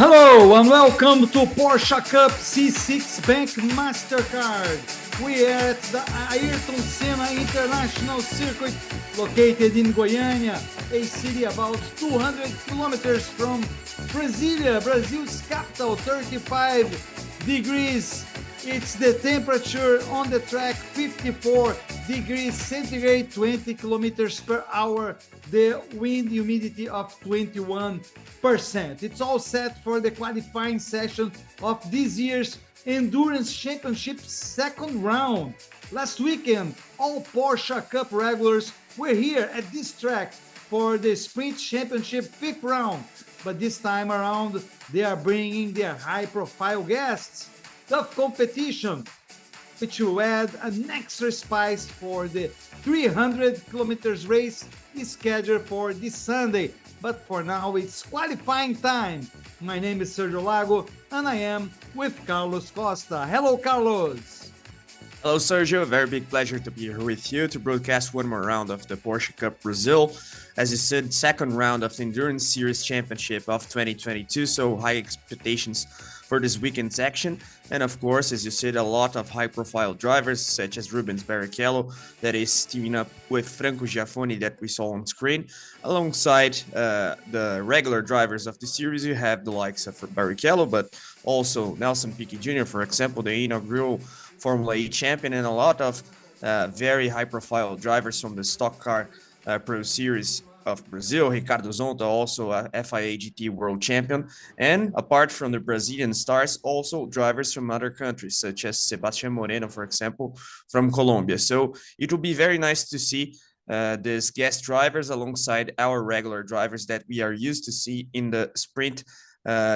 Hello and welcome to Porsche Cup C6 Bank MasterCard. We are at the Ayrton Senna International Circuit located in Goiania, a city about 200 kilometers from Brasilia, Brazil's capital, 35 degrees. It's the temperature on the track, 54 degrees centigrade, 20 kilometers per hour, the wind humidity of 21%. It's all set for the qualifying session of this year's Endurance Championship second round. Last weekend, all Porsche Cup regulars were here at this track for the Sprint Championship fifth round, but this time around, they are bringing their high-profile guests. Tough competition, which will add an extra spice for the 300 kilometers race scheduled for this Sunday. But for now, it's qualifying time. My name is Sergio Lago, and I am with Carlos Costa. Hello, Carlos. Hello, Sergio. A very big pleasure to be here with you to broadcast one more round of the Porsche Cup Brazil. As you said, second round of the Endurance Series Championship of 2022, so high expectations for this weekend's action. And of course, as you said, a lot of high-profile drivers, such as Rubens Barrichello, that is teaming up with Franco Giaffoni that we saw on screen. Alongside the regular drivers of the series, you have the likes of Barrichello, but also Nelson Piquet Jr., for example, the inaugural Formula E champion, and a lot of very high-profile drivers from the Stock Car Pro Series of Brazil. Ricardo Zonta, also a FIA GT world champion, and apart from the Brazilian stars, also drivers from other countries, such as Sebastian Moreno, for example, from Colombia. So it will be very nice to see these guest drivers alongside our regular drivers that we are used to see in the sprint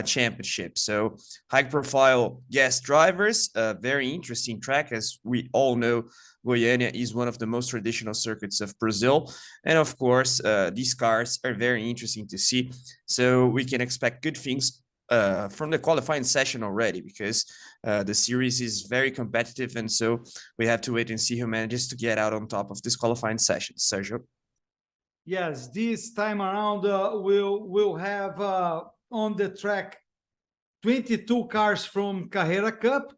championship. So high profile guest drivers, a very interesting track. As we all know, Goiania is one of the most traditional circuits of Brazil. And of course, these cars are very interesting to see. So we can expect good things from the qualifying session already, because the series is very competitive. And so we have to wait and see who manages to get out on top of this qualifying session. Sergio? Yes, this time around we'll have on the track 22 cars from Carrera Cup,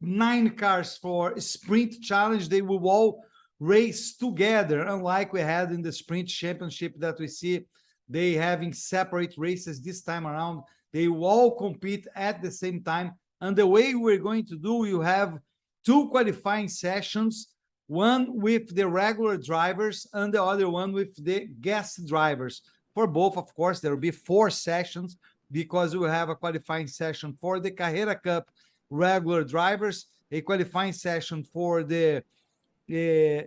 9 cars for Sprint Challenge. They will all race together, unlike we had in the Sprint Championship that we see they having separate races. This time around, they will all compete at the same time. And the way we're going to do, you have 2 qualifying sessions, one with the regular drivers and the other one with the guest drivers. For both, of course, there will be 4 sessions, because we have a qualifying session for the Carrera Cup regular drivers, a qualifying session for the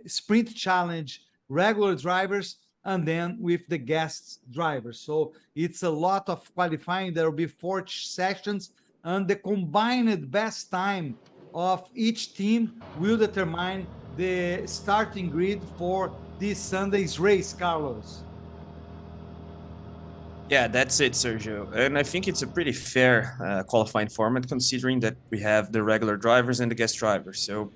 Sprint Challenge regular drivers, and then with the guest drivers. So it's a lot of qualifying. There will be 4 sessions, and the combined best time of each team will determine the starting grid for this Sunday's race, Carlos. Yeah, that's it, Sergio. And I think it's a pretty fair qualifying format, considering that we have the regular drivers and the guest drivers. So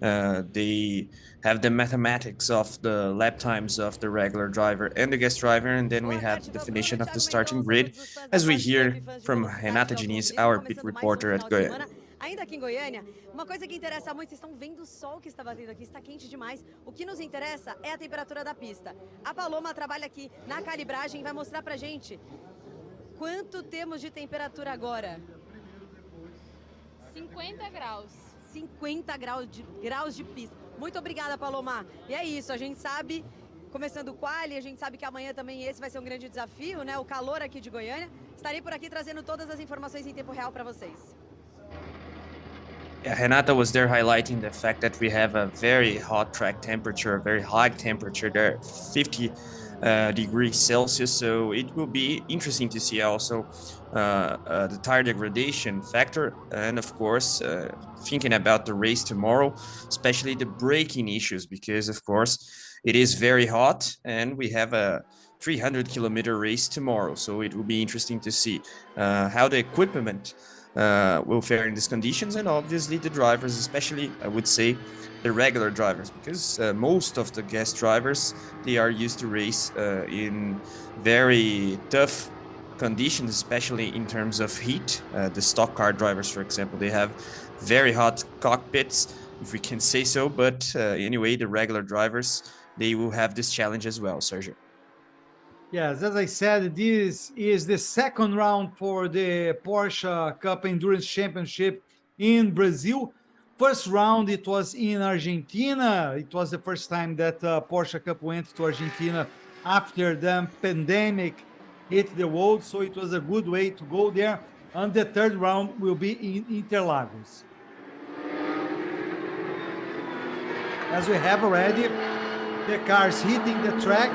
they have the mathematics of the lap times of the regular driver and the guest driver, and then we have the definition of the starting grid, as we hear from Renata Diniz, our pit reporter at Goiânia. Ainda aqui em Goiânia, uma coisa que interessa muito, vocês estão vendo o sol que está batendo aqui, está quente demais. O que nos interessa é a temperatura da pista. A Paloma trabalha aqui na calibragem e vai mostrar pra gente quanto temos de temperatura agora. 50 graus. 50 graus de pista. Muito obrigada, Paloma. E é isso, a gente sabe, começando o quali, a gente sabe que amanhã também esse vai ser um grande desafio, né? O calor aqui de Goiânia. Estarei por aqui trazendo todas as informações em tempo real para vocês. Yeah, Renata was there highlighting the fact that we have a very hot track temperature, a very high temperature there, 50 degrees Celsius. So it will be interesting to see also the tire degradation factor. And of course, thinking about the race tomorrow, especially the braking issues, because of course it is very hot and we have a 300-kilometer race tomorrow. So it will be interesting to see how the equipment will fare in these conditions, and obviously the drivers, especially I would say the regular drivers, because most of the guest drivers, they are used to race in very tough conditions, especially in terms of heat. The stock car drivers, for example, they have very hot cockpits, if we can say so. But anyway, the regular drivers, they will have this challenge as well, Sergio. Yes, as I said, this is the second round for the Porsche Cup Endurance Championship in Brazil. First round, it was in Argentina. It was the first time that Porsche Cup went to Argentina after the pandemic hit the world. So it was a good way to go there. And the third round will be in Interlagos. As we have already, the cars hitting the track.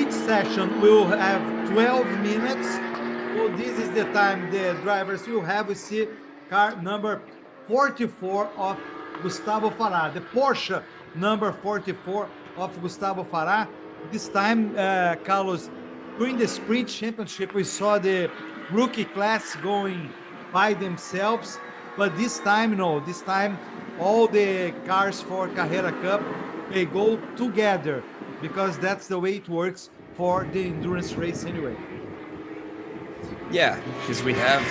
Each session will have 12 minutes. So this is the time the drivers will have. We see car number 44 of Gustavo Farah, the Porsche number 44 of Gustavo Farah. This time, Carlos, during the sprint championship, we saw the rookie class going by themselves. But this time, no, this time all the cars for Carrera Cup, they go together, because that's the way it works for the endurance race anyway. Yeah, because we have,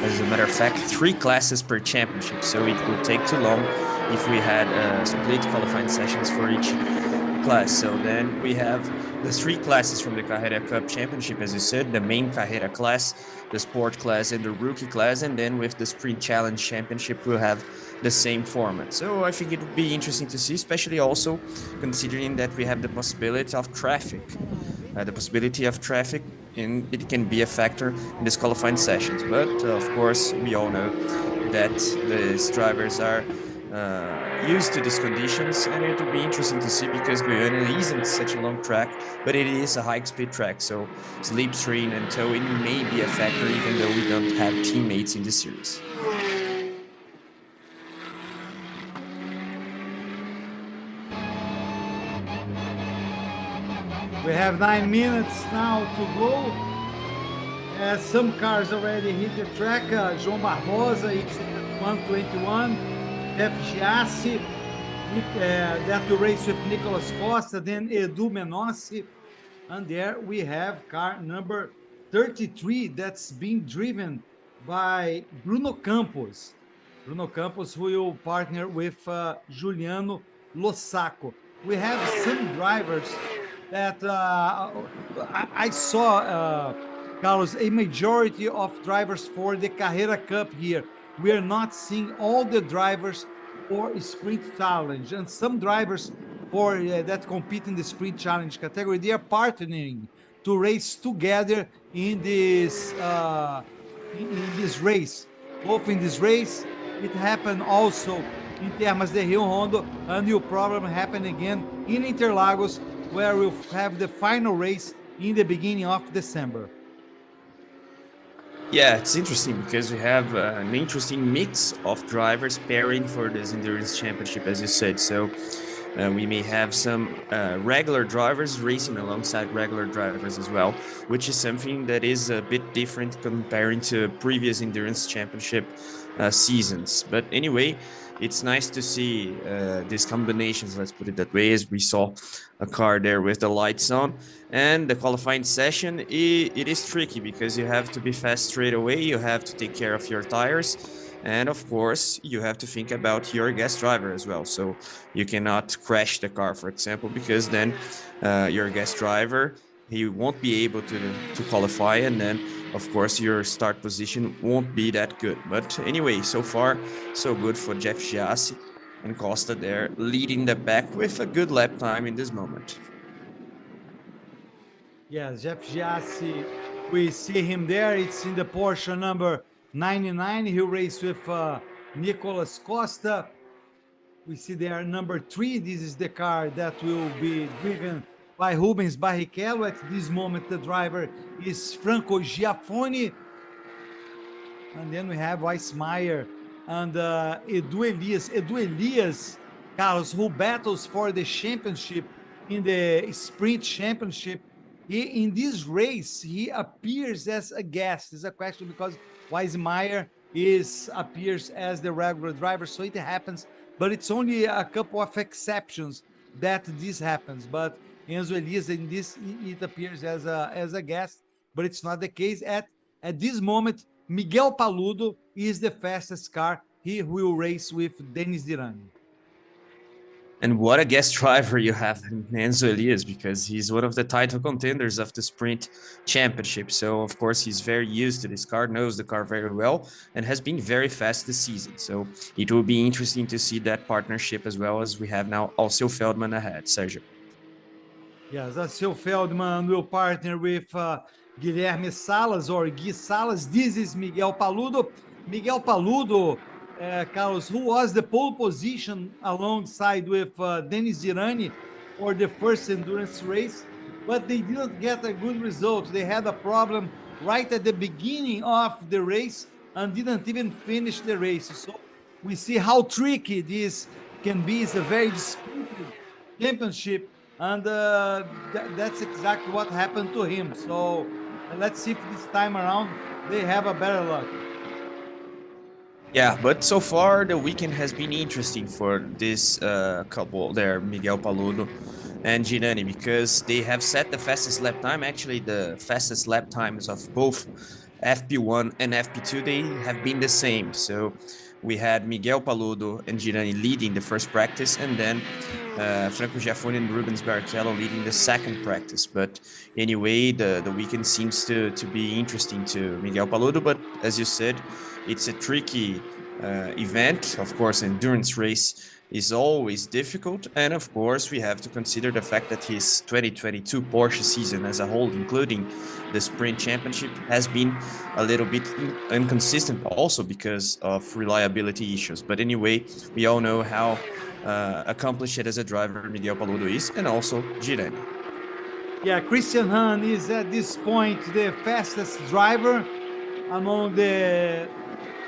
as a matter of fact, 3 classes per championship, so it would take too long if we had split qualifying sessions for each class. So then we have the 3 classes from the Carrera Cup Championship, as you said, the main Carrera class, the sport class, and the rookie class, and then with the Sprint Challenge Championship, we'll have the same format. So I think it would be interesting to see, especially also considering that we have the possibility of traffic. And it can be a factor in these qualifying sessions. But of course, we all know that these drivers are used to these conditions, and it will be interesting to see, because Goiania isn't such a long track, but it is a high-speed track, so slipstream and towing may be a factor, even though we don't have teammates in the series. We have 9 minutes now to go. Some cars already hit the track. João Barbosa, it's 121. Jeff Giassi, that will race with Nicolas Costa, then Edu Menossi. And there we have car number 33 that's being driven by Bruno Campos. Bruno Campos, who will partner with Juliano Lossaco. We have some drivers that I saw, Carlos, a majority of drivers for the Carrera Cup here. We are not seeing all the drivers for Sprint Challenge, and some drivers for that compete in the Sprint Challenge category, they are partnering to race together in this race. Both in this race, it happened also in Termas de Rio Hondo, and will probably happen again in Interlagos, where we'll have the final race in the beginning of December. Yeah, it's interesting because we have an interesting mix of drivers pairing for this endurance championship, as you said. So we may have some regular drivers racing alongside regular drivers as well, which is something that is a bit different comparing to previous endurance championship seasons. But anyway, it's nice to see these combinations, let's put it that way, as we saw a car there with the lights on. And the qualifying session, it is tricky because you have to be fast straight away, you have to take care of your tires, and of course, you have to think about your guest driver as well. So you cannot crash the car, for example, because then your guest driver, he won't be able to qualify, and then of course your start position won't be that good. But anyway, so far so good for Jeff Giassi and Costa there, leading the pack with a good lap time in this moment. Yes, Jeff Giassi, we see him there. It's in the Porsche number 99. He raced with Nicolas Costa. We see there number 3. This is the car that will be driven by Rubens Barrichello. At this moment, the driver is Franco Giafone. And then we have Weissmeyer and Edu Elias. Edu Elias, Carlos, who battles for the championship in the Sprint Championship. In this race, he appears as a guest. It's a question because Weissmeyer appears as the regular driver, so it happens. But it's only a couple of exceptions that this happens. But Enzo Elias, in this, it appears as a guest. but it's not the case. At this moment, Miguel Paludo is the fastest car. He will race with Denis Dirani. And what a guest driver you have in Enzo Elias, because he's one of the title contenders of the Sprint Championship. So, of course, he's very used to this car, knows the car very well, and has been very fast this season. So it will be interesting to see that partnership, as well as we have now Alceu Feldman ahead. Sergio. Yes, Alceu Feldman will partner with Guilherme Salas or Gui Salas. This is Miguel Paludo. Miguel Paludo, Carlos, who was the pole position alongside with Denis Dirani for the first endurance race, but they didn't get a good result. They had a problem right at the beginning of the race and didn't even finish the race. So we see how tricky this can be. It's a very disputed championship, and that's exactly what happened to him. So let's see if this time around they have a better luck. Yeah, but so far the weekend has been interesting for this couple there, Miguel Paludo and Ginani, because they have set the fastest lap time. Actually, the fastest lap times of both FP1 and FP2, they have been the same. So we had Miguel Paludo and Ginani leading the first practice, and then Franco Giaffoni and Rubens Barrichello leading the second practice. But anyway, the weekend seems to be interesting to Miguel Paludo. But as you said, it's a tricky event. Of course, endurance race is always difficult. And of course, we have to consider the fact that his 2022 Porsche season as a whole, including the Sprint Championship, has been a little bit inconsistent also because of reliability issues. But anyway, we all know how accomplished as a driver Miguel Paludo is, and also Girani. Yeah, Christian Hahn is at this point the fastest driver among the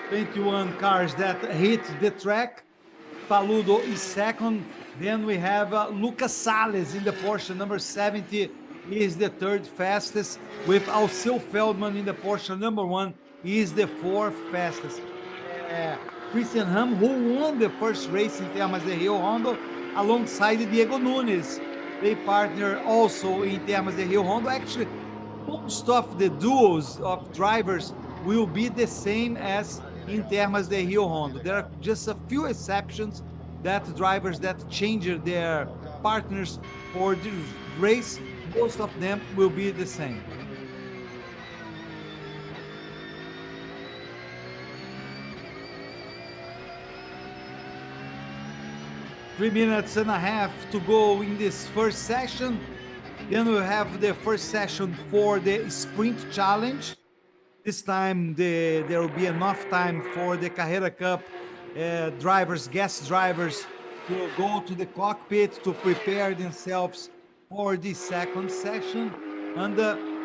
21 cars that hit the track. Paludo is second. Then we have Lucas Salles in the Porsche number 70. He is the third fastest, with Alceu Feldman in the Porsche number 1. He is the fourth fastest. Christian Hahn, who won the first race in Termas de Rio Hondo, alongside Diego Nunes. They partner also in Termas de Rio Hondo. Actually, most of the duos of drivers will be the same as in Termas de Rio Hondo. There are just a few exceptions, that drivers that change their partners for the race. Most of them will be the same. Three minutes and a half to go in this first session. Then we'll have the first session for the Sprint Challenge. This time there will be enough time for the Carrera Cup drivers, guest drivers, to go to the cockpit to prepare themselves for the second session. And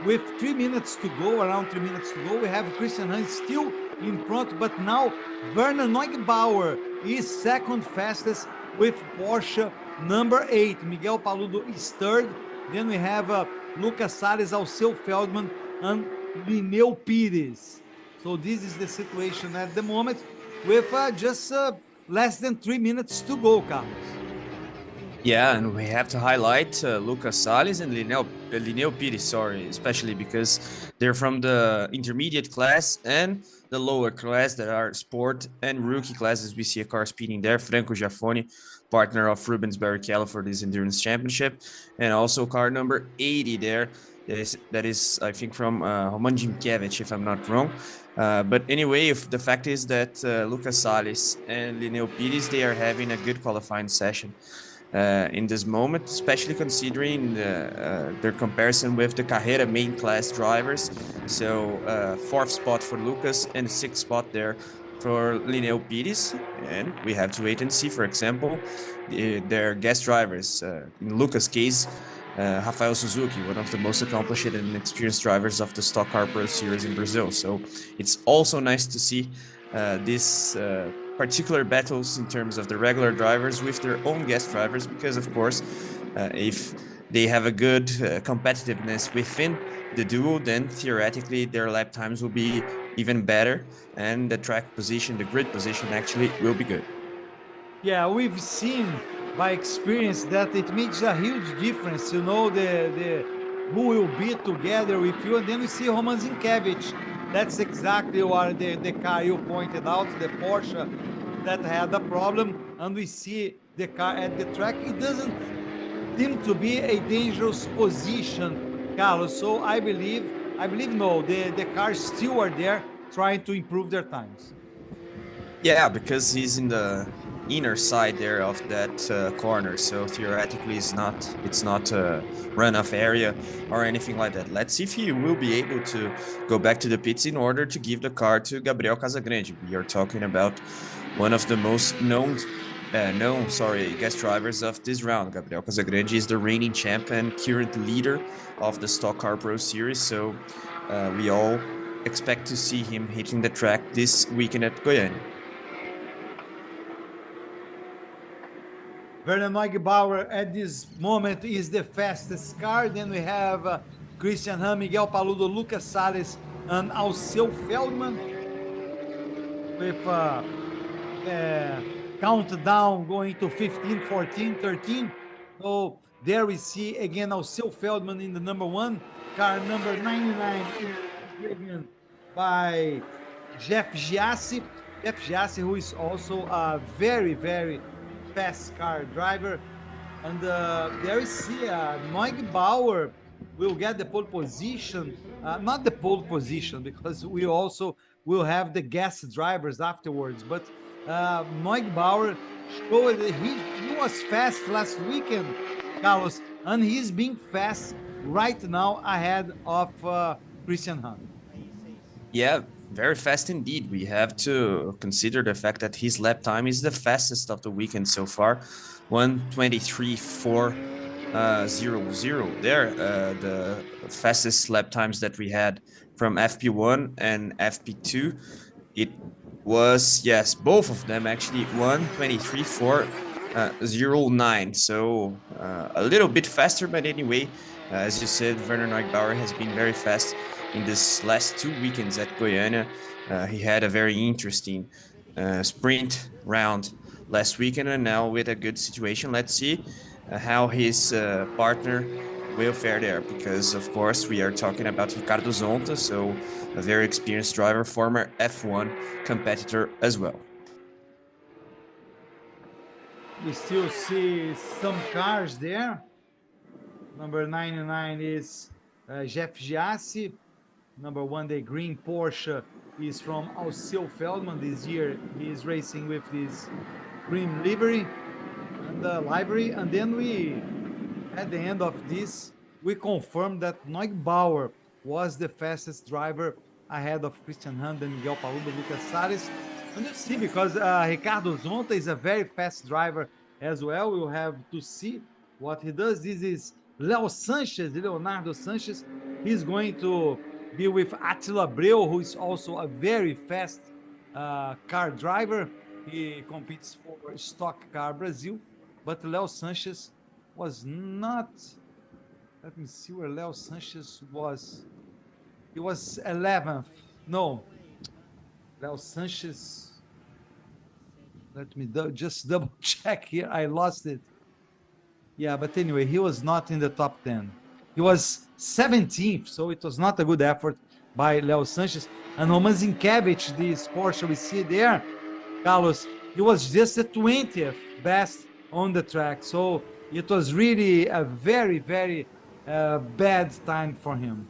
with 3 minutes to go, around 3 minutes to go, we have Christian Hahn still in front, but now Werner Neugebauer is second fastest with Porsche number 8. Miguel Paludo is third. Then we have Lucas Salles, Alceu Feldman, and Lineu Pires. So this is the situation at the moment, with just less than 3 minutes to go, Carlos. Yeah, and we have to highlight Lucas Salles and Lineu Pires, especially because they're from the intermediate class and the lower class that are sport and rookie classes. We see a car speeding there, Franco Giaffoni, partner of Rubens Barrichello for this endurance championship, and also car number 80 there. That is, I think, from Roman Jimkiewicz, if I'm not wrong. But anyway, the fact is that Lucas Salles and Lineu Pires, they are having a good qualifying session in this moment, especially considering their comparison with the Carrera main class drivers. So fourth spot for Lucas and sixth spot there for Lineu Pires. And we have to wait and see, for example, their guest drivers. In Lucas' case, Rafael Suzuki, one of the most accomplished and experienced drivers of the Stock Car Pro Series in Brazil. So it's also nice to see these particular battles in terms of the regular drivers with their own guest drivers, because of course, if they have a good competitiveness within the duo, then theoretically their lap times will be even better, and the track position, the grid position, actually will be good. Yeah, we've seen by experience that it makes a huge difference. You know, the who will be together with you. And then we see Roman Zinkiewicz. That's exactly what the car you pointed out, the Porsche that had the problem. And we see the car at the track. It doesn't seem to be a dangerous position, Carlos. So I believe no, the cars still are there trying to improve their times. Yeah, because he's in the inner side there of that corner, so theoretically it's not a runoff area or anything like that. Let's see if he will be able to go back to the pits in order to give the car to Gabriel Casagrande. We are talking about one of the most known guest drivers of this round. Gabriel Casagrande is the reigning champ and current leader of the Stock Car Pro Series, so we all expect to see him hitting the track this weekend at Goiania. Werner Neugebauer at this moment is the fastest car. Then we have Christian Hahn, Miguel Paludo, Lucas Salles, and Alceu Feldman with countdown going to 15, 14, 13. So there we see again Alceu Feldman in the number 1. Car number 99 is driven by Jeff Giassi. Jeff Giassi, who is also a very, very fast car driver. And there we see Neugebauer will get the pole position, not the pole position, because we also will have the guest drivers afterwards, but Neugebauer showed that he was fast last weekend, Carlos, and he's being fast right now ahead of Christian Hahn. Yeah, very fast indeed. We have to consider the fact that his lap time is the fastest of the weekend so far, 1:23.400. There, the fastest lap times that we had from FP1 and FP2. It was, yes, both of them actually 1:23.409. So a little bit faster, but anyway, as you said, Werner Neugebauer has been very fast in this last 2 weekends at Goiania. He had a very interesting sprint round last weekend, and now with a good situation. Let's see how his partner will fare there, because of course we are talking about Ricardo Zonta, so a very experienced driver, former F1 competitor as well. We still see some cars there. Number 99 is Jeff Giassi. Number 1, the green Porsche, is from Alceu Feldman. This year he is racing with this green livery and library. And then we, at the end of this, we confirmed that Neugebauer was the fastest driver ahead of Christian Hahn, Miguel Paludo, Lucas Salles. And you see, because Ricardo Zonta is a very fast driver as well. We'll have to see what he does. This is Leonardo Sanchez. He's going to be with Attila Breu, who is also a very fast car driver. He competes for Stock Car Brasil, but Leo Sanchez was not. Let me see where Leo Sanchez was. He was 11th. No, Leo Sanchez. Let me just double check here. I lost it. Yeah, but anyway, he was not in the top 10. He was 17th, so it was not a good effort by Leo Sanchez. And Roman Zinkiewicz, this Porsche we see there, Carlos, he was just the 20th best on the track. So it was really a very, very bad time for him.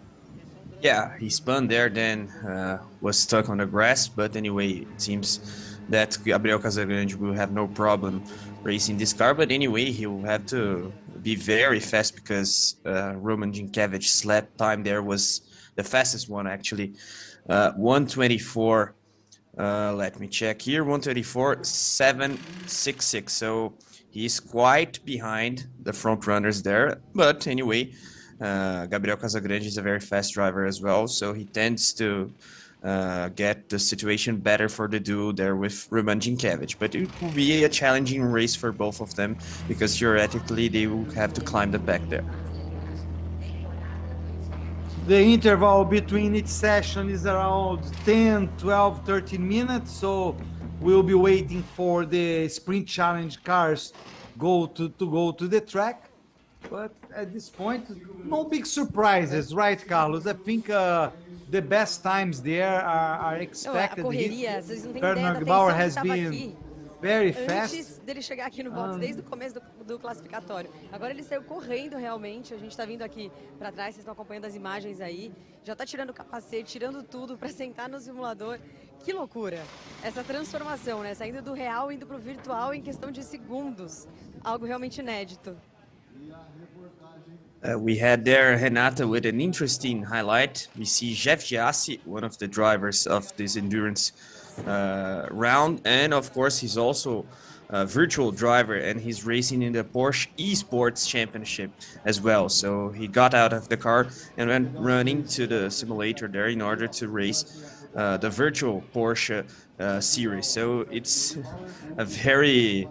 Yeah, he spun there, then was stuck on the grass. But anyway, it seems that Gabriel Casagrande will have no problem racing this car. But anyway, he will have to be very fast, because Roman Zinkiewicz's lap time there was the fastest one, actually. 1:24. Let me check here. 1:24.766. So he's quite behind the front runners there. But anyway, Gabriel Casagrande is a very fast driver as well, so he tends to get the situation better for the duo there with Roman Zinkiewicz. But it will be a challenging race for both of them, because theoretically they will have to climb the back there. The interval between each session is around 10, 12, 13 minutes. So we'll be waiting for the sprint challenge cars go to the track. But at this point, no big surprises, right, Carlos? I think the best times there are Não, a expected. correria, vocês não têm ideia da Bernard Bauer tensão que has estava been aqui very fast. antes dele chegar aqui no box, desde o começo do classificatório. Agora ele saiu correndo realmente, a gente está vindo aqui para trás, vocês estão acompanhando as imagens aí, já está tirando o capacete, tirando tudo para sentar no simulador. Que loucura! Essa transformação, né? Saindo do real, indo para o virtual em questão de segundos. Algo realmente inédito. We had there Renata with an interesting highlight. We see Jeff Giassi, one of the drivers of this endurance round, and of course he's also a virtual driver, and he's racing in the Porsche Esports Championship as well. So he got out of the car and went running to the simulator there in order to race the virtual Porsche series. So it's a very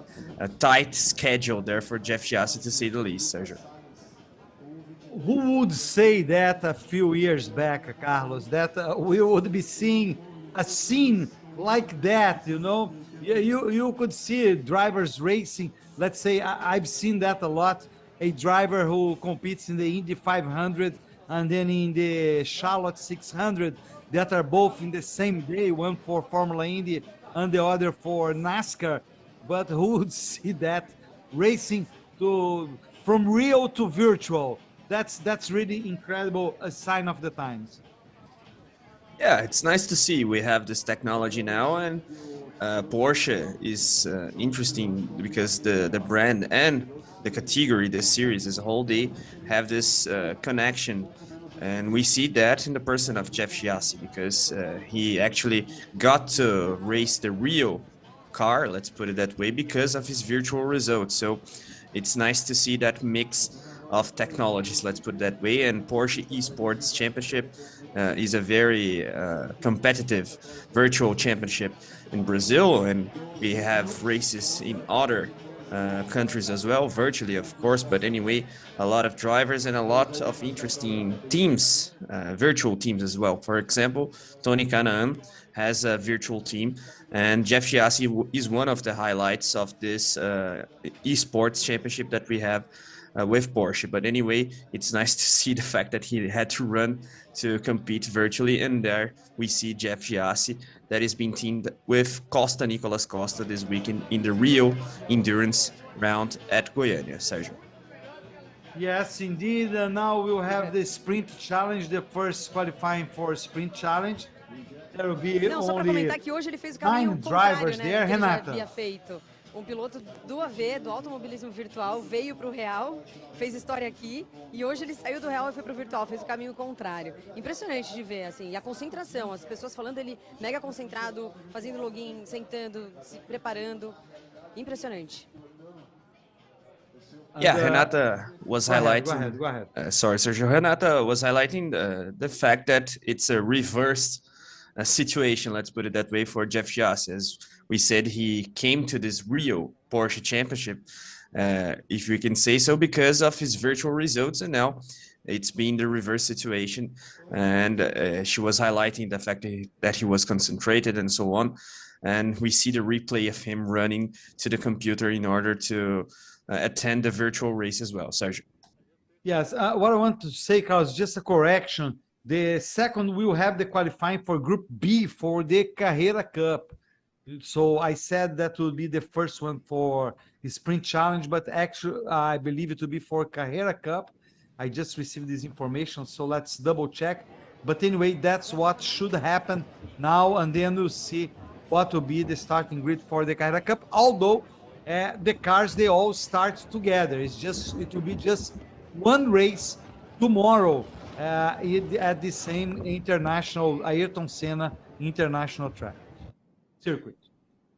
tight schedule there for Jeff Giassi, to say the least, Sergio. Who would say that a few years back, Carlos, that we would be seeing a scene like that, you know? You could see drivers racing. Let's say I've seen that a lot. A driver who competes in the Indy 500 and then in the Charlotte 600 that are both in the same day, one for Formula Indy and the other for NASCAR. But who would see that racing from real to virtual? That's really incredible, a sign of the times. Yeah, it's nice to see we have this technology now, and Porsche is interesting because the brand and the category, the series as a whole, they have this connection, and we see that in the person of Jeff Giassi, because he actually got to race the real car, let's put it that way, because of his virtual results. So it's nice to see that mix of technologies, let's put it that way. And Porsche Esports Championship is a very competitive virtual championship in Brazil, and we have races in other countries as well, virtually of course, but anyway, a lot of drivers and a lot of interesting teams, virtual teams as well. For example, Tony Kanaan has a virtual team, and Jeff Giassi is one of the highlights of this esports championship that we have with Porsche. But anyway, it's nice to see the fact that he had to run to compete virtually, and there we see Jeff Giassi that is being teamed with Nicolas Costa this weekend in the Rio Endurance round at Goiania. Sergio. Yes, indeed. Now we'll have the sprint challenge, the first qualifying for sprint challenge. There will be Não, só para only comentar que hoje ele fez o caminho 9 contrário, drivers né, there, que ele já Renata. havia feito. Um piloto do AV, do automobilismo virtual, veio para o real, fez história aqui, e hoje ele saiu do real e foi para o virtual, fez o caminho contrário. Impressionante de ver, assim, e a concentração, as pessoas falando, ele mega concentrado, fazendo login, sentando, se preparando. Impressionante. Yeah, Renata was highlighting. Go ahead. Sorry, Sergio. Renata was highlighting the fact that it's a reversed situation, let's put it that way, for Jeff Giassi. As we said, he came to this Rio Porsche Championship, if we can say so, because of his virtual results, and now it's been the reverse situation. And she was highlighting the fact that he was concentrated and so on. And we see the replay of him running to the computer in order to attend the virtual race as well. Sergio. Yes, what I want to say, Carlos, just a correction. The second will have the qualifying for Group B for the Carrera Cup. So I said that will be the first one for the Sprint Challenge, but actually I believe it will be for Carrera Cup. I just received this information, so let's double check. But anyway, that's what should happen now, and then we'll see what will be the starting grid for the Carrera Cup. Although the cars, they all start together. It will be just one race tomorrow at the same international Ayrton Senna international track circuit.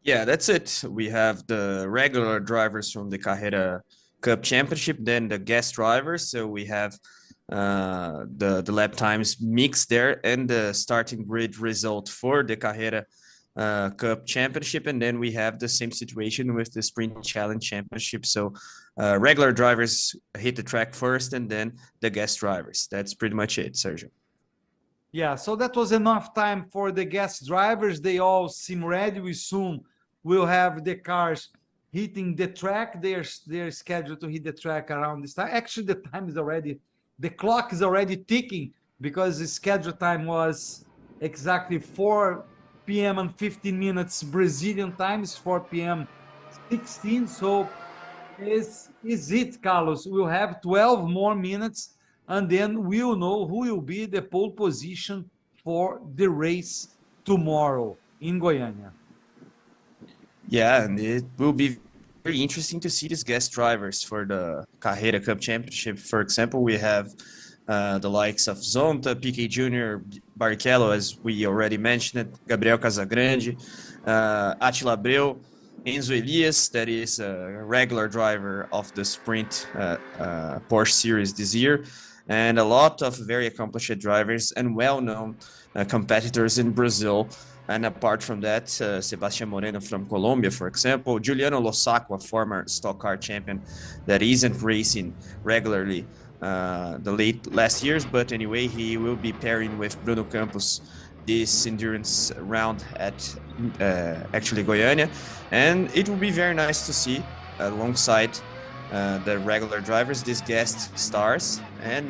Yeah, that's it. We have the regular drivers from the Carrera Cup Championship, then the guest drivers. So we have the lap times mixed there, and the starting grid result for the Carrera Cup Championship, and then we have the same situation with the Sprint Challenge Championship. So regular drivers hit the track first, and then the guest drivers. That's pretty much it, Sergio. Yeah, so that was enough time for the guest drivers. They all seem ready. We soon will have the cars hitting the track. They're scheduled to hit the track around this time. Actually, the clock is already ticking because the scheduled time was exactly 4 p.m. and 15 minutes Brazilian time. Is 4 p.m. 16. So is it, Carlos? We'll have 12 more minutes, and then we'll know who will be the pole position for the race tomorrow in Goiânia. Yeah, and it will be very interesting to see these guest drivers for the Carreira Cup Championship. For example, we have the likes of Zonta, Piquet Jr., Barrichello, as we already mentioned, Gabriel Casagrande, Attila Abreu, Enzo Elias, that is a regular driver of the Sprint Porsche series this year, and a lot of very accomplished drivers and well-known competitors in Brazil. And apart from that, Sebastián Moreno from Colombia, for example, Giuliano Lossaco, a former stock car champion that isn't racing regularly the last years, but anyway, he will be pairing with Bruno Campos this endurance round at actually Goiânia, and it will be very nice to see alongside the regular drivers these guest stars, and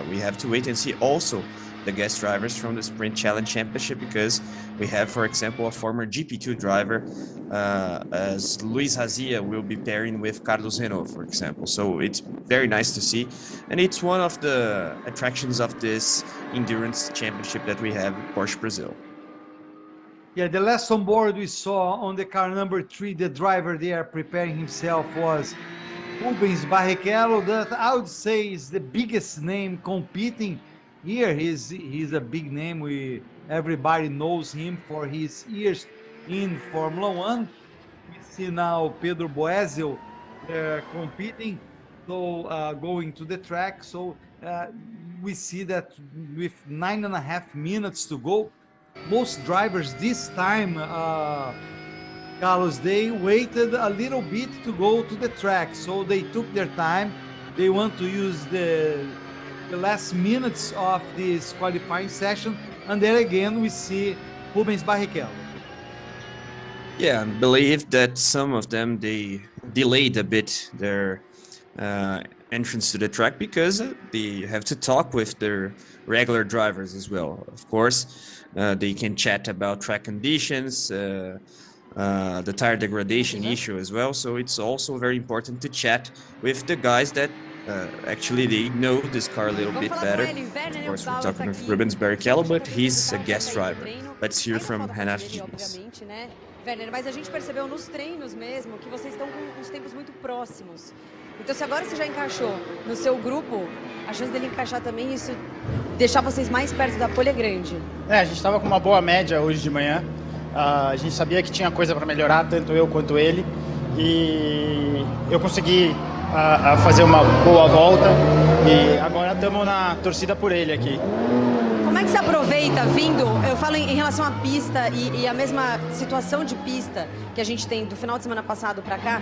we have to wait and see also the guest drivers from the Sprint Challenge Championship, because we have, for example, a former GP2 driver as Luis Razia will be pairing with Carlos Renault, for example. So it's very nice to see, and it's one of the attractions of this endurance championship that we have in Porsche Brazil. Yeah, the last on board we saw on the car number 3, the driver there preparing himself was Rubens Barrichello, that I would say is the biggest name competing here. He's a big name. Everybody knows him for his years in Formula One. We see now Pedro Boesel competing, so going to the track. So we see that with 9.5 minutes to go, most drivers this time, Carlos, they waited a little bit to go to the track. So they took their time. They want to use the last minutes of this qualifying session, and there again we see Rubens Barrichello. Yeah, I believe that some of them, they delayed a bit their entrance to the track because they have to talk with their regular drivers as well. Of course, they can chat about track conditions, the tire degradation issue as well. So it's also very important to chat with the guys that actually they know this car a little bit better. Of course, we're talking with Rubens Barrichello, but he's a guest driver. Let's hear from Renato Diniz. Werner, mas a gente percebeu nos treinos mesmo que vocês estão com os tempos muito próximos. Então, se agora você já encaixou no seu grupo, a chance dele encaixar também, isso deixar vocês mais perto da pole é grande. A gente estava com uma boa média hoje de manhã. A gente sabia que tinha coisa para melhorar, tanto eu quanto ele. E eu consegui fazer uma boa volta e agora estamos na torcida por ele aqui. Como é que você aproveita vindo, eu falo em relação à pista e a mesma situação de pista que a gente tem do final de semana passado para cá,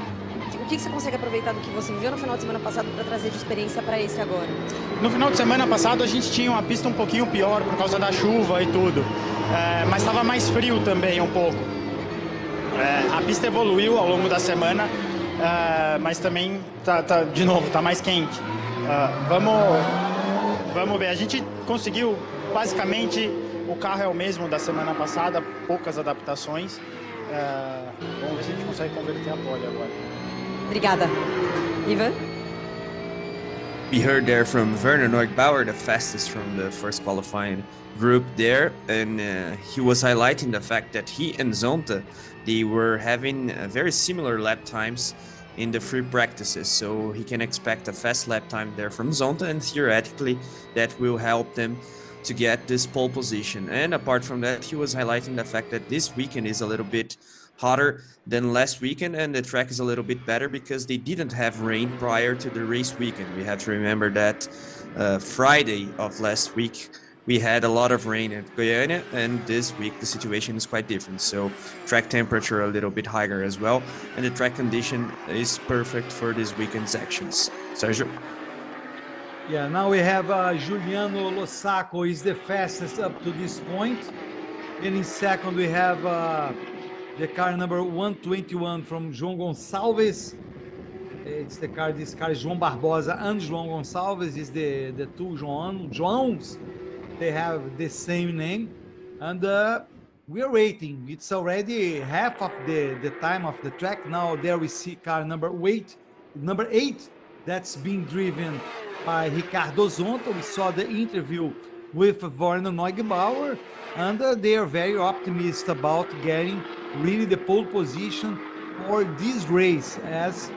o que você consegue aproveitar do que você viveu no final de semana passado para trazer de experiência para esse agora? No final de semana passado a gente tinha uma pista um pouquinho pior por causa da chuva e tudo, mas estava mais frio também um pouco. A pista evoluiu ao longo da semana, mas também de novo, tá mais quente. Vamos ver, a gente conseguiu, basicamente, o carro é o mesmo da semana passada, poucas adaptações. Vamos ver se a gente consegue converter a pole agora. Obrigada. Ivan? We heard there from Werner Neugbauer, the fastest from the first qualifying group there, and he was highlighting the fact that he and Zonta, they were having very similar lap times in the free practices, so he can expect a fast lap time there from Zonta, and theoretically that will help them to get this pole position. And apart from that, he was highlighting the fact that this weekend is a little bit hotter than last weekend, and the track is a little bit better because they didn't have rain prior to the race weekend. We have to remember that Friday of last week we had a lot of rain at Goiania, and this week the situation is quite different. So track temperature a little bit higher as well, and the track condition is perfect for this weekend's actions. Sergio? Yeah, now we have Giuliano Lossaco is the fastest up to this point. And in second we have the car number 121 from João Gonçalves. It's the car, this car is João Barbosa and João Gonçalves is the two Joãos. They have the same name. And we are waiting. It's already half of the time of the track. Now there we see car number 8 that's being driven by Ricardo Zonta. We saw the interview with Werner Neugebauer, and they are very optimistic about getting really the pole position for this race. As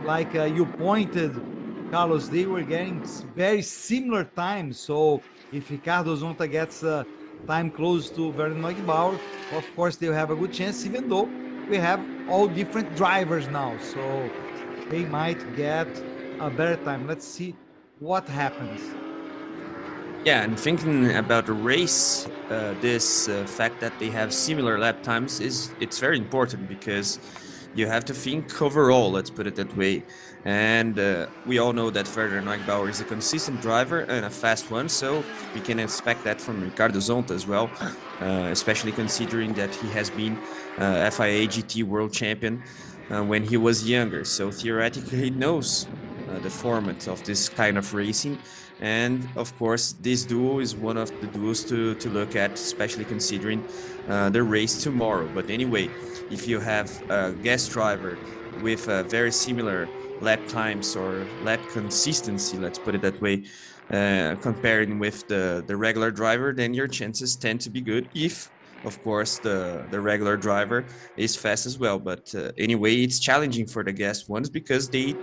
like you pointed, Carlos, they were getting very similar times. So if Ricardo Zonta gets time close to Werner Neugebauer, of course they'll have a good chance, even though we have all different drivers now. So they might get a better time. Let's see what happens. Yeah, and thinking about the race, this fact that they have similar lap times it's very important, because you have to think overall, let's put it that way. And we all know that Werner Neugebauer is a consistent driver and a fast one, so we can expect that from Ricardo Zonta as well, especially considering that he has been FIA GT World Champion when he was younger. So theoretically, he knows the format of this kind of racing. And of course, this duo is one of the duos to look at, especially considering the race tomorrow. But anyway, if you have a guest driver with very similar lap times or lap consistency, let's put it that way, comparing with the regular driver, then your chances tend to be good if, of course, the regular driver is fast as well. But anyway, it's challenging for the guest ones because they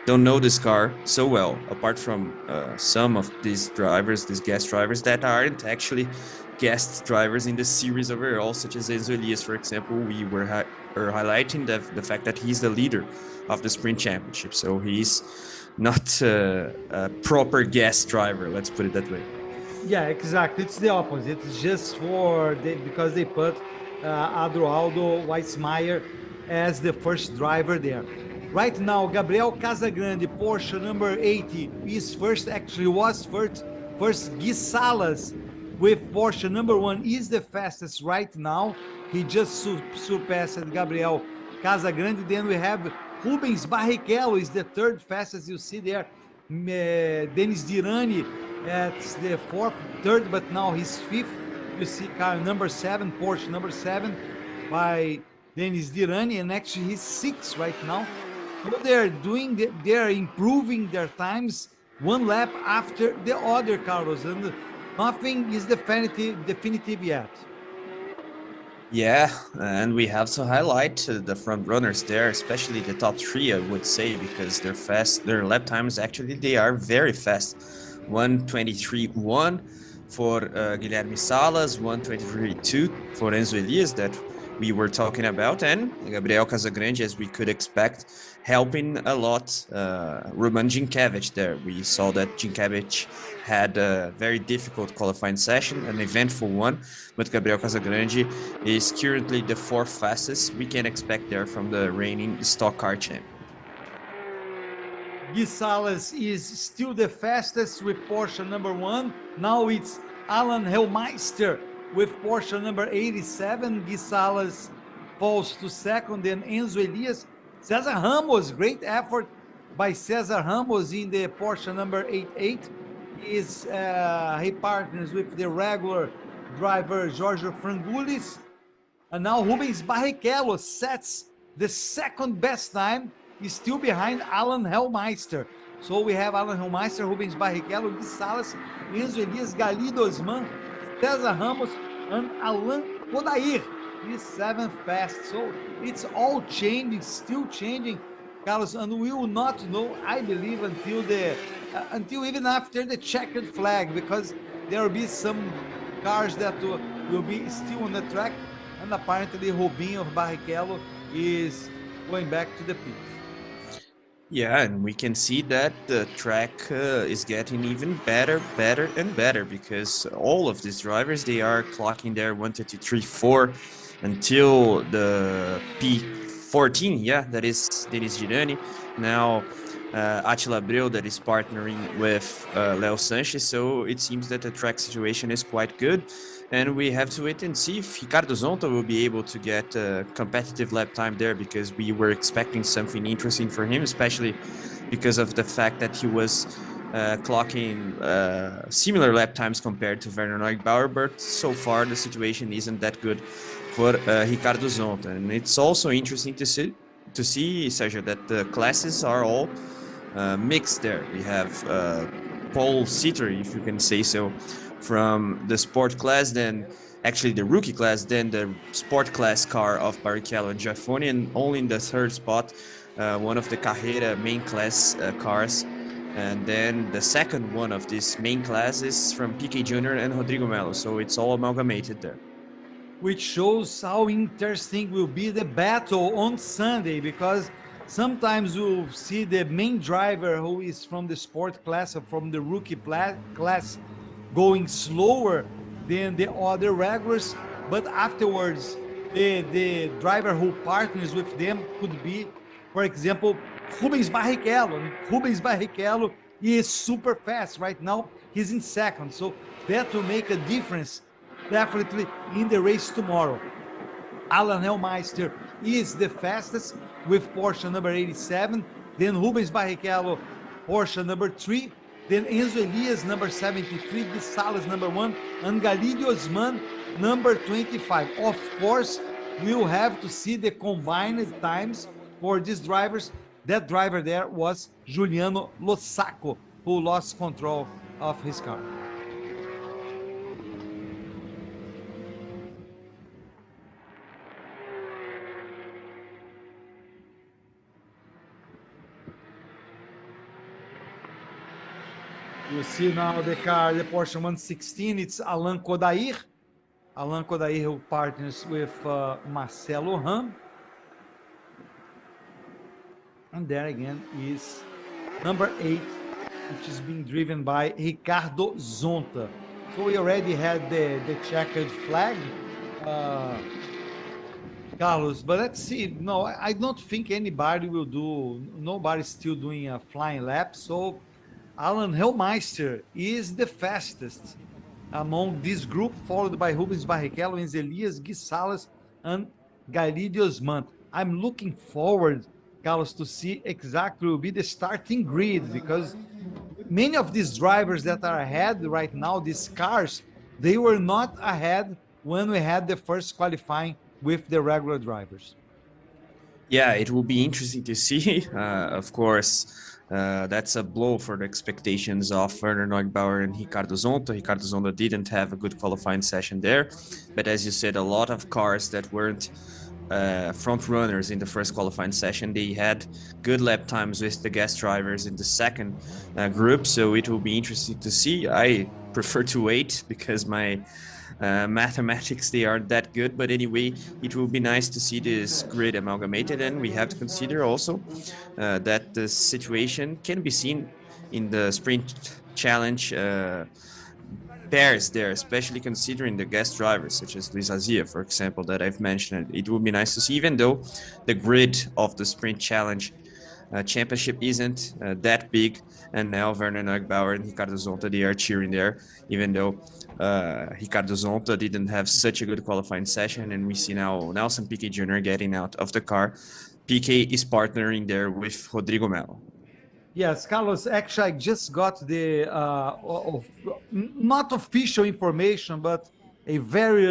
don't know this car so well, apart from some of these drivers, these guest drivers that aren't actually guest drivers in the series overall, such as Enzo Elias, for example. We were highlighting the fact that he's the leader of the sprint championship, so he's not a proper guest driver, let's put it that way. Yeah, exactly. It's the opposite. It's just because they put Adroaldo Weissmeier as the first driver there. Right now, Gabriel Casagrande, Porsche number 80, is first. Actually, was first. First, Gui Salas with Porsche number 1 is the fastest right now. He just surpassed Gabriel Casagrande. Then we have Rubens Barrichello is the third fastest. You see there, Denis Dirani at the third, but now he's fifth. You see car number 7, Porsche number 7 by Denis Dirani, and actually he's sixth right now. So they're improving their times one lap after the other, Carlos, and nothing is definitive yet. Yeah, and we have to highlight the front runners there, especially the top 3, I would say, because they're fast. Their lap times, actually, they are very fast. 1:23.1 for Guilherme Salas, 1:23.2 for Enzo Elias that we were talking about, and Gabriel Casagrande, as we could expect, helping a lot Roman Ginkiewicz there. We saw that Ginkiewicz had a very difficult qualifying session, an eventful one, but Gabriel Casagrande is currently the 4th fastest we can expect there from the reigning stock car champion. Gui Salas is still the fastest with Porsche number 1. Now it's Alan Hellmeister with Porsche number 87. Gui Salas falls to second, then Enzo Elias. Cesar Ramos, great effort by Cesar Ramos in the Porsche number 88. He partners with the regular driver Giorgio Frangoulis. And now Rubens Barrichello sets the second best time. Is still behind Alan Hellmeister. So we have Alan Hellmeister, Rubens Barrichello, Gui Salas, Enzo Elias, Galido Osman, Cesar Ramos, and Alan Odair is 7th fast. So it's all changing, still changing, Carlos, and we will not know, I believe, until even after the checkered flag, because there will be some cars that will be still on the track, and apparently Rubinho Barrichello is going back to the pit. Yeah, and we can see that the track is getting even better and better, because all of these drivers, they are clocking their 1:33.4 until the P14. Yeah, that is Denis Girani. Now Attila Abreu that is partnering with Leo Sanchez. So it seems that the track situation is quite good. And we have to wait and see if Ricardo Zonta will be able to get a competitive lap time there, because we were expecting something interesting for him, especially because of the fact that he was clocking similar lap times compared to Werner Neubauer. But so far, the situation isn't that good for Ricardo Zonta. And it's also interesting to see, Sergio, that the classes are all mixed there. We have Paul Sitter, if you can say so, from the sport class, then actually the rookie class, then the sport class car of Barrichello and Giaffoni, and only in the third spot, one of the Carrera main class cars. And then the second one of this main class is from Piquet Jr. and Rodrigo Melo. So it's all amalgamated there. Which shows how interesting will be the battle on Sunday, because sometimes we'll see the main driver who is from the sport class or from the rookie class going slower than the other regulars, but afterwards the driver who partners with them could be, for example, Rubens Barrichello. Rubens Barrichello is super fast right now. He's in second, so that will make a difference definitely in the race tomorrow. Alan Hellmeister is the fastest with Porsche number 87, then Rubens Barrichello, Porsche number 3, then Enzo Elias number 73, Gui Salas number 1, and Galidio Osman number 25. Of course, we'll have to see the combined times for these drivers. That driver there was Giuliano Losacco, who lost control of his car. You see now the car, the Porsche 116, it's Alain Kodair. Alain Kodair, who partners with Marcelo Ram. And there again is number 8, which is being driven by Ricardo Zonta. So we already had the checkered flag, Carlos, but let's see. No, I don't think anybody will do, nobody's still doing a flying lap. So Alan Hellmeister is the fastest among this group, followed by Rubens Barrichello, Enzo Elias, Gui Salas, and Galidio Osman. I'm looking forward, Carlos, to see exactly will be the starting grid, because many of these drivers that are ahead right now, these cars, they were not ahead when we had the first qualifying with the regular drivers. Yeah, it will be interesting to see. Of course, that's a blow for the expectations of Werner Neubauer and Ricardo Zonta. Ricardo Zonta didn't have a good qualifying session there, but as you said, a lot of cars that weren't front runners in the first qualifying session, they had good lap times with the guest drivers in the second group, so it will be interesting to see. I prefer to wait because my mathematics, they aren't that good, but anyway, it will be nice to see this grid amalgamated. And we have to consider also that the situation can be seen in the sprint challenge pairs there, especially considering the guest drivers such as Luis Azia, for example, that I've mentioned. It will be nice to see, even though the grid of the sprint challenge championship isn't that big, and now Werner Neubauer and Ricardo Zonta, they are cheering there, even though Ricardo Zonta didn't have such a good qualifying session. And we see now Nelson Piquet Jr. getting out of the car. Piquet is partnering there with Rodrigo Melo. Yes, Carlos, actually, I just got the not official information, but a very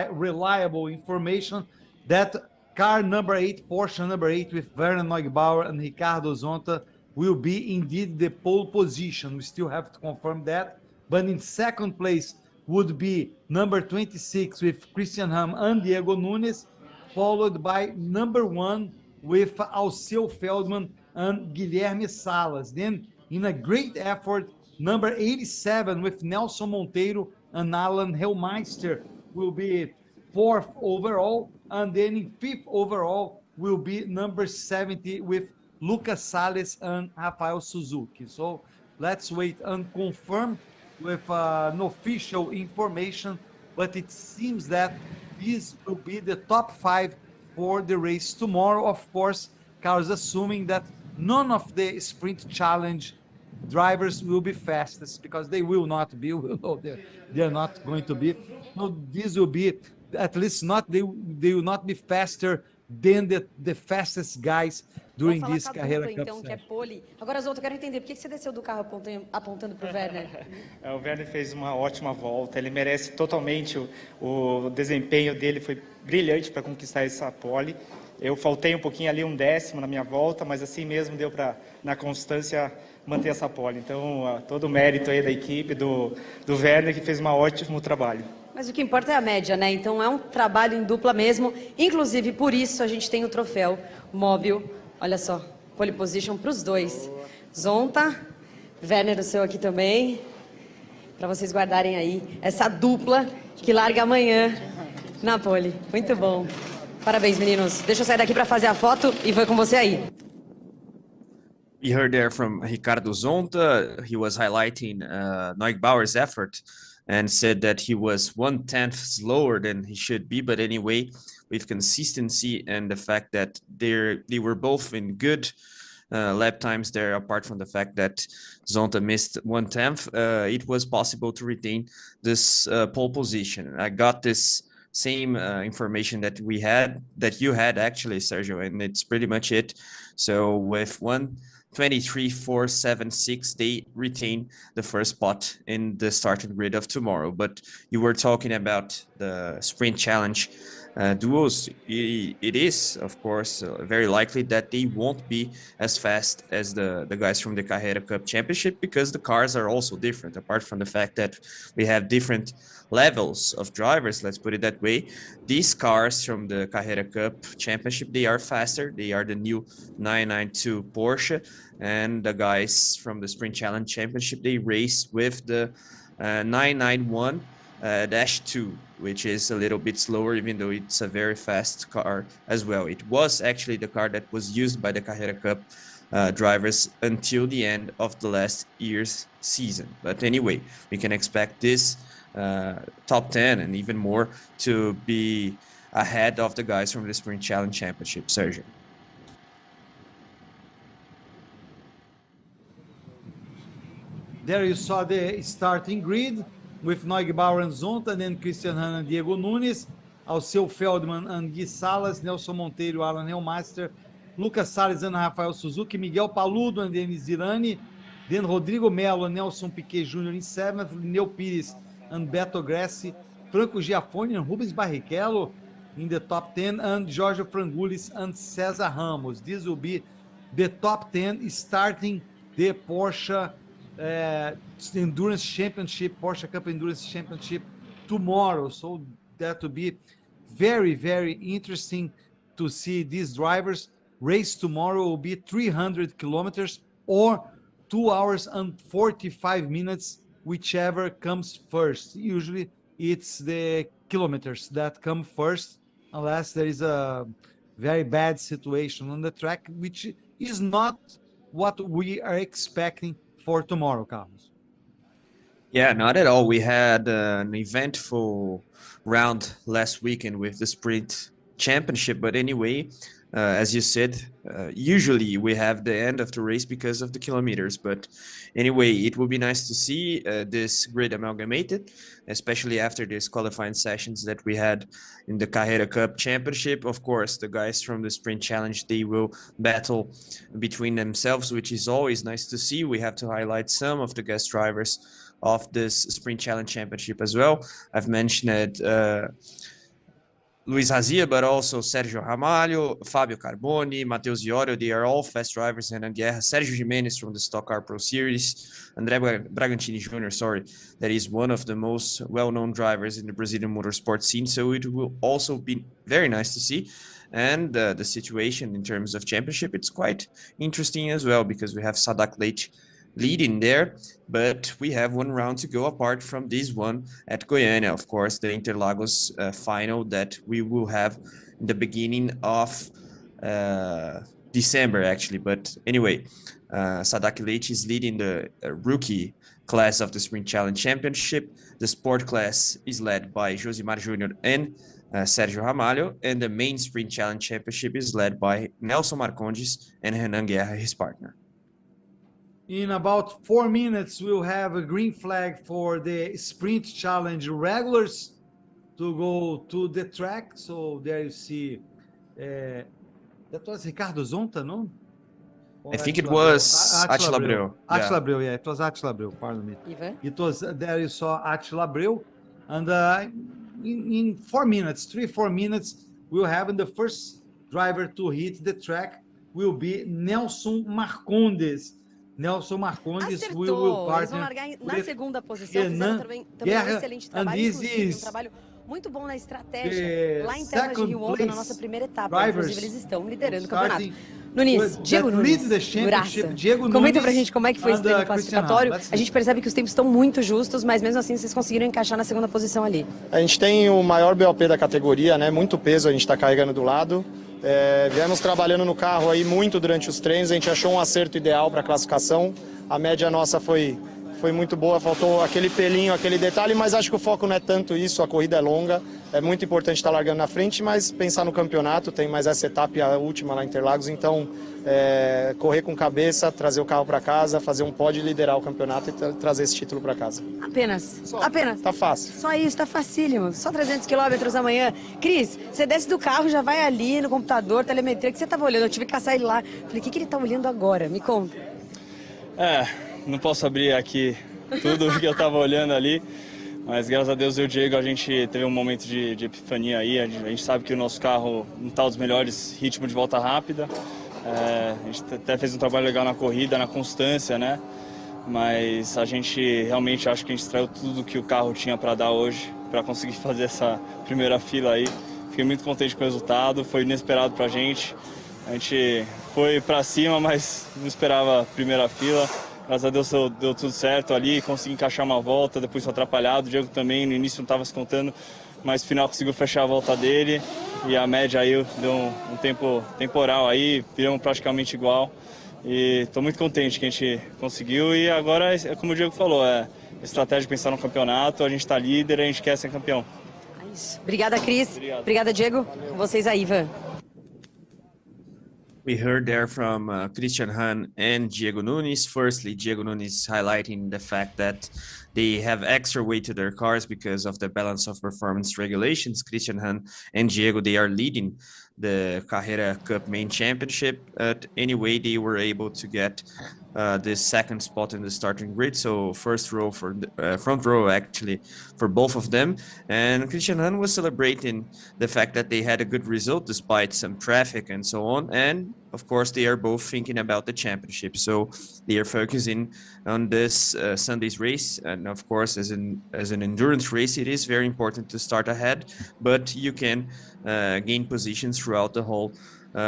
reliable information that car number 8, Porsche number 8 with Werner Neubauer and Ricardo Zonta will be indeed the pole position. We still have to confirm that. But in second place would be number 26 with Christian Ham and Diego Nunes, followed by number 1 with Alceu Feldman and Guilherme Salas. Then, in a great effort, number 87 with Nelson Monteiro and Alan Hellmeister will be 4th overall. And then in 5th overall will be number 70 with Lucas Salles and Rafael Suzuki. So let's wait and confirm with an official information, but it seems that this will be the top 5 for the race tomorrow. Of course, Carlos, assuming that none of the sprint challenge drivers will be fastest, because they will not be, they're not going to be. No, this will be, at least not, they will not be faster than the fastest guys Vamos during falar this com a Carreira dupla, Cup então, que é session. pole. Agora, Zolto, eu quero entender, por que você desceu do carro apontando pro Werner? O Werner fez uma ótima volta, ele merece totalmente o desempenho dele, foi brilhante para conquistar essa pole. Eu faltei um pouquinho ali, um décimo na minha volta, mas assim mesmo deu para, na constância, manter essa pole. Então, todo o mérito aí da equipe, do Werner, que fez um ótimo trabalho. Mas o que importa é a média, né? Então é um trabalho em dupla mesmo. Inclusive, por isso a gente tem o troféu móvel. Olha só, pole position para os dois. Zonta, Werner, o seu aqui também. Para vocês guardarem aí essa dupla que larga amanhã na pole. Muito bom. Parabéns, meninos. Deixa eu sair daqui para fazer a foto e vou com você aí. We heard there from Ricardo Zonta. He was highlighting Neugbauer's effort and said that he was 1/10 slower than he should be. But anyway, with consistency and the fact that they were both in good lap times there, apart from the fact that Zonta missed 1/10, it was possible to retain this pole position. I got this same information that you had actually, Sergio, and it's pretty much it. So with 1:23.476, they retain the first spot in the starting grid of tomorrow. But you were talking about the sprint challenge duos. It is, of course, very likely that they won't be as fast as the guys from the Carreira Cup Championship, because the cars are also different. Apart from the fact that we have different levels of drivers, let's put it that way, these cars from the Carreira Cup Championship, they are faster. They are the new 992 Porsche, and the guys from the Sprint Challenge Championship, they race with the 991-2, which is a little bit slower, even though it's a very fast car as well. It was actually the car that was used by the Carreira Cup drivers until the end of the last year's season. But anyway, we can expect this top 10 and even more to be ahead of the guys from the Sprint Challenge Championship. Sergio. There you saw the starting grid with Neugebauer and Zonta, and then Christian Hanna and Diego Nunes, Alceu Feldman and Gui Salas, Nelson Monteiro, Alan Helmaster, Lucas Salles and Rafael Suzuki, Miguel Paludo and Denis Zirani, then Rodrigo Melo and Nelson Piquet Jr. in 7th, Lineu Pires and Beto Grassi, Franco Giafone and Rubens Barrichello in the top 10, and Jorge Frangulis and Cesar Ramos. This will be the top 10 starting the Porsche Endurance Championship, Porsche Cup Endurance Championship tomorrow. So that will be very, very interesting to see these drivers race tomorrow. Will be 300 kilometers or 2 hours and 45 minutes, whichever comes first. Usually it's the kilometers that come first, unless there is a very bad situation on the track, which is not what we are expecting for tomorrow, Carlos. Yeah, not at all. We had an eventful round last weekend with the Sprint Championship. But anyway, as you said, usually we have the end of the race because of the kilometers. But anyway, it will be nice to see this grid amalgamated, especially after these qualifying sessions that we had in the Carreira Cup Championship. Of course, the guys from the Sprint Challenge, they will battle between themselves, which is always nice to see. We have to highlight some of the guest drivers of this Sprint Challenge Championship as well. I've mentioned Luiz Razia, but also Sergio Ramalho, Fabio Carboni, Matheus Iorio. They are all fast drivers. Renan Guerra, Sergio Jimenez from the Stock Car Pro Series, André Bragantini Jr., that is one of the most well-known drivers in the Brazilian motorsport scene. So it will also be very nice to see. And the situation in terms of championship, it's quite interesting as well, because we have Sadak Leite leading there, but we have one round to go apart from this one at Goiania. Of course, the Interlagos final that we will have in the beginning of December, actually. But anyway, Sadak Leite is leading the rookie class of the Sprint Challenge Championship. The sport class is led by Josimar Jr. and Sergio Ramalho, and the main Sprint Challenge Championship is led by Nelson Marcondes and Renan Guerra, his partner. In about 4 minutes, we'll have a green flag for the Sprint Challenge regulars to go to the track. So there you see, that was Ricardo Zonta, no? I think it was Attila Attila Abreu. Abreu. Attila Abreu, yeah, it was Attila Abreu, pardon me. Ivan? It was, there you saw Attila Abreu, and in 4 minutes, 4 minutes, we'll have the first driver to hit the track will be Nelson Marcondes. Nelson Marcondes will Acertou! Eles vão partner largar na with segunda posição, fizeram Renan também um Guerra, excelente and trabalho, this inclusive um is trabalho muito bom na estratégia. the Lá em Terras de second Rio ontem, na nossa place primeira etapa, drivers inclusive eles estão liderando o campeonato. starting Nunes, Diego that lead Nunes, the championship, Duraça. Diego Comenta pra Nunes gente como é que foi esse and, treino Christian classificatório. Hahn. Let's A gente percebe que os tempos estão muito justos, mas mesmo assim vocês conseguiram encaixar na segunda posição ali. A gente tem o maior BOP da categoria, né? Muito peso a gente está carregando do lado. Viemos trabalhando no carro aí muito durante os treinos, a gente achou um acerto ideal para a classificação. A média nossa foi muito boa, faltou aquele pelinho, aquele detalhe, mas acho que o foco não é tanto isso, a corrida é longa, é muito importante estar largando na frente, mas pensar no campeonato, tem mais essa etapa e a última lá em Interlagos, então correr com cabeça, trazer o carro para casa, fazer um pódio e liderar o campeonato e trazer esse título para casa. Apenas. Tá fácil. Só isso, tá facílimo. Só 300 quilômetros amanhã. Cris, você desce do carro, já vai ali no computador, telemetria, que você tava olhando. Eu tive que caçar ele lá. Falei, o que ele tá olhando agora? Me conta. Não posso abrir aqui tudo o que eu tava olhando ali, mas graças a Deus eu e o Diego, a gente teve um momento de epifania aí. A gente sabe que o nosso carro não tá dos melhores ritmos de volta rápida. A gente até fez um trabalho legal na corrida, na constância, né? Mas a gente realmente acho que a gente extraiu tudo que o carro tinha para dar hoje, para conseguir fazer essa primeira fila aí. Fiquei muito contente com o resultado, foi inesperado pra gente. A gente foi para cima, mas não esperava a primeira fila. Graças a Deus deu tudo certo ali, consegui encaixar uma volta, depois foi atrapalhado. O Diego também, no início não estava se contando, mas no final conseguiu fechar a volta dele. E a média aí deu um tempo temporal aí, viramos praticamente igual. E estou muito contente que a gente conseguiu. E agora, como o Diego falou, estratégia de pensar no campeonato, a gente está líder, a gente quer ser campeão. É isso. Obrigada, Cris. Obrigado. Obrigada, Diego. Com vocês aí, Ivan. We heard there from Christian Hahn and Diego Nunes. Firstly, Diego Nunes highlighting the fact that they have extra weight to their cars because of the balance of performance regulations. Christian Hahn and Diego, they are leading the Carrera Cup main championship. Anyway, they were able to get this second spot in the starting grid, so first row for front row actually for both of them. And Christian Hahn was celebrating the fact that they had a good result despite some traffic and so on. And of course, they are both thinking about the championship, so they are focusing on this Sunday's race. And of course, as an endurance race, it is very important to start ahead, but you can gain positions throughout the whole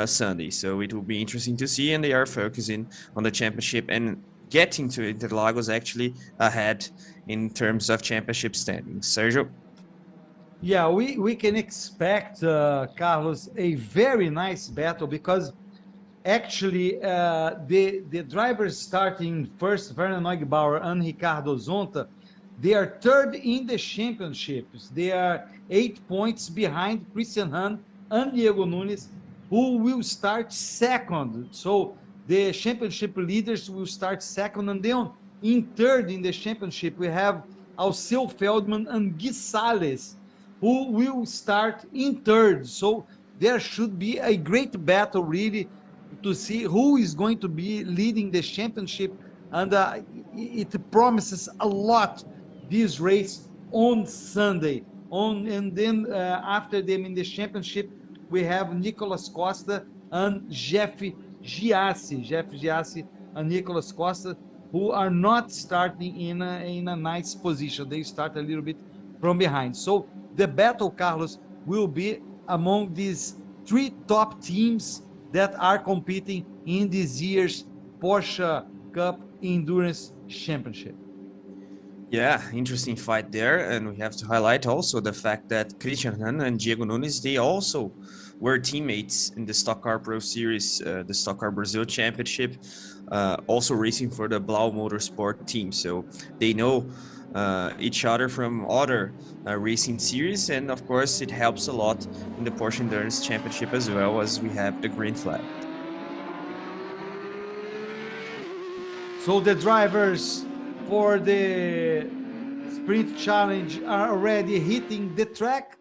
Sunday. So it will be interesting to see, and they are focusing on the championship and getting to Interlagos actually ahead in terms of championship standings. Sergio? Yeah, we can expect, Carlos, a very nice battle because actually the drivers starting first, Werner Neugebauer and Ricardo Zonta, they are third in the championships. They are 8 points behind Christian Hahn and Diego Nunes, who will start second. So the championship leaders will start second, and then in third in the championship we have Alceu Feldman and Gui Sales, who will start in third. So there should be a great battle really to see who is going to be leading the championship, and it promises a lot this race on Sunday. And then after them in the championship, we have Nicolas Costa and Jeff Giassi and Nicolas Costa, who are not starting in a nice position. They start a little bit from behind. So the battle, Carlos, will be among these three top teams that are competing in this year's Porsche Cup Endurance Championship. Yeah, interesting fight there. And we have to highlight also the fact that Christian Hahn and Diego Nunes, they also were teammates in the Stock Car Pro Series, the Stock Car Brazil Championship, also racing for the Blau Motorsport team. So they know each other from other racing series. And of course, it helps a lot in the Porsche Endurance Championship as well, as we have the green flag. So the drivers for the sprint challenge are already hitting the track.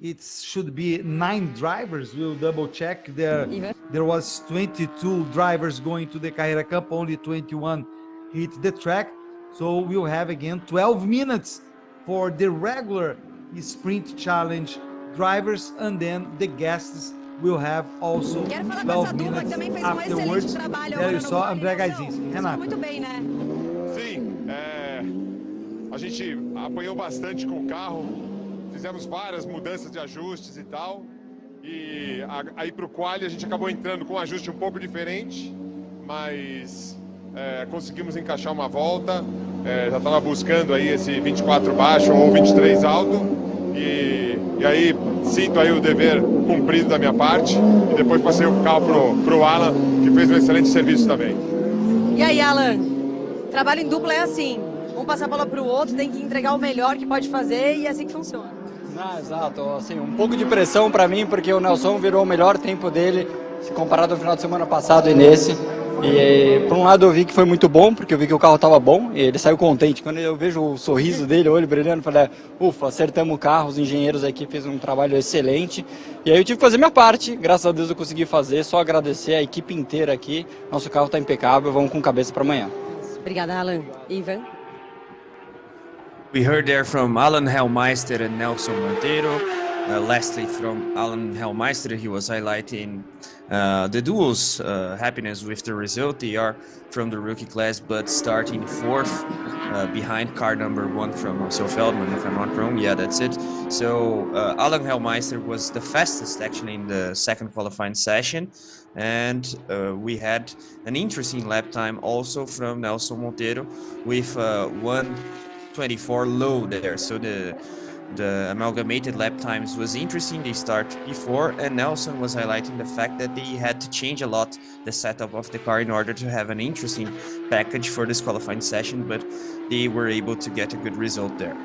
It should be 9 drivers. We'll double check. There was 22 drivers going to the Carrera Cup, only 21 hit the track. So we'll have again 12 minutes for the regular sprint challenge drivers, and then the guests will have also 12 minutes afterwards. There you saw André Gaizinski. Renato. Muito bem, né? Sim, a gente apanhou bastante com o carro, fizemos várias mudanças de ajustes e tal, e aí para o quali a gente acabou entrando com um ajuste um pouco diferente, mas conseguimos encaixar uma volta, já estava buscando aí esse 24 baixo ou 23 alto, e aí sinto aí o dever cumprido da minha parte, e depois passei o carro pro Alan, que fez um excelente serviço também. E aí, Alan? Trabalho em dupla é assim, um passa a bola pro outro, tem que entregar o melhor que pode fazer e é assim que funciona. Exato, assim, um pouco de pressão para mim, porque o Nelson virou o melhor tempo dele, se comparado ao final de semana passado e nesse. E por um lado eu vi que foi muito bom, porque eu vi que o carro estava bom e ele saiu contente. Quando eu vejo o sorriso dele, o olho brilhando, eu falei, ufa, acertamos o carro, os engenheiros aqui fez um trabalho excelente. E aí eu tive que fazer minha parte, graças a Deus eu consegui fazer, só agradecer a equipe inteira aqui. Nosso carro está impecável, vamos com cabeça para amanhã. Obrigada, Alan. Ivan? We heard there from Alan Hellmeister and Nelson Monteiro. Lastly, from Alan Hellmeister, he was highlighting the duo's happiness with the result. They are from the rookie class, but starting 4th behind car number 1 from Marcel Feldman, if I'm not wrong. Yeah, that's it. So Alan Hellmeister was the fastest actually in the second qualifying session. And we had an interesting lap time also from Nelson Monteiro with 1:24 low there. So the amalgamated lap times was interesting. They start before, and Nelson was highlighting the fact that they had to change a lot the setup of the car in order to have an interesting package for this qualifying session, but they were able to get a good result there.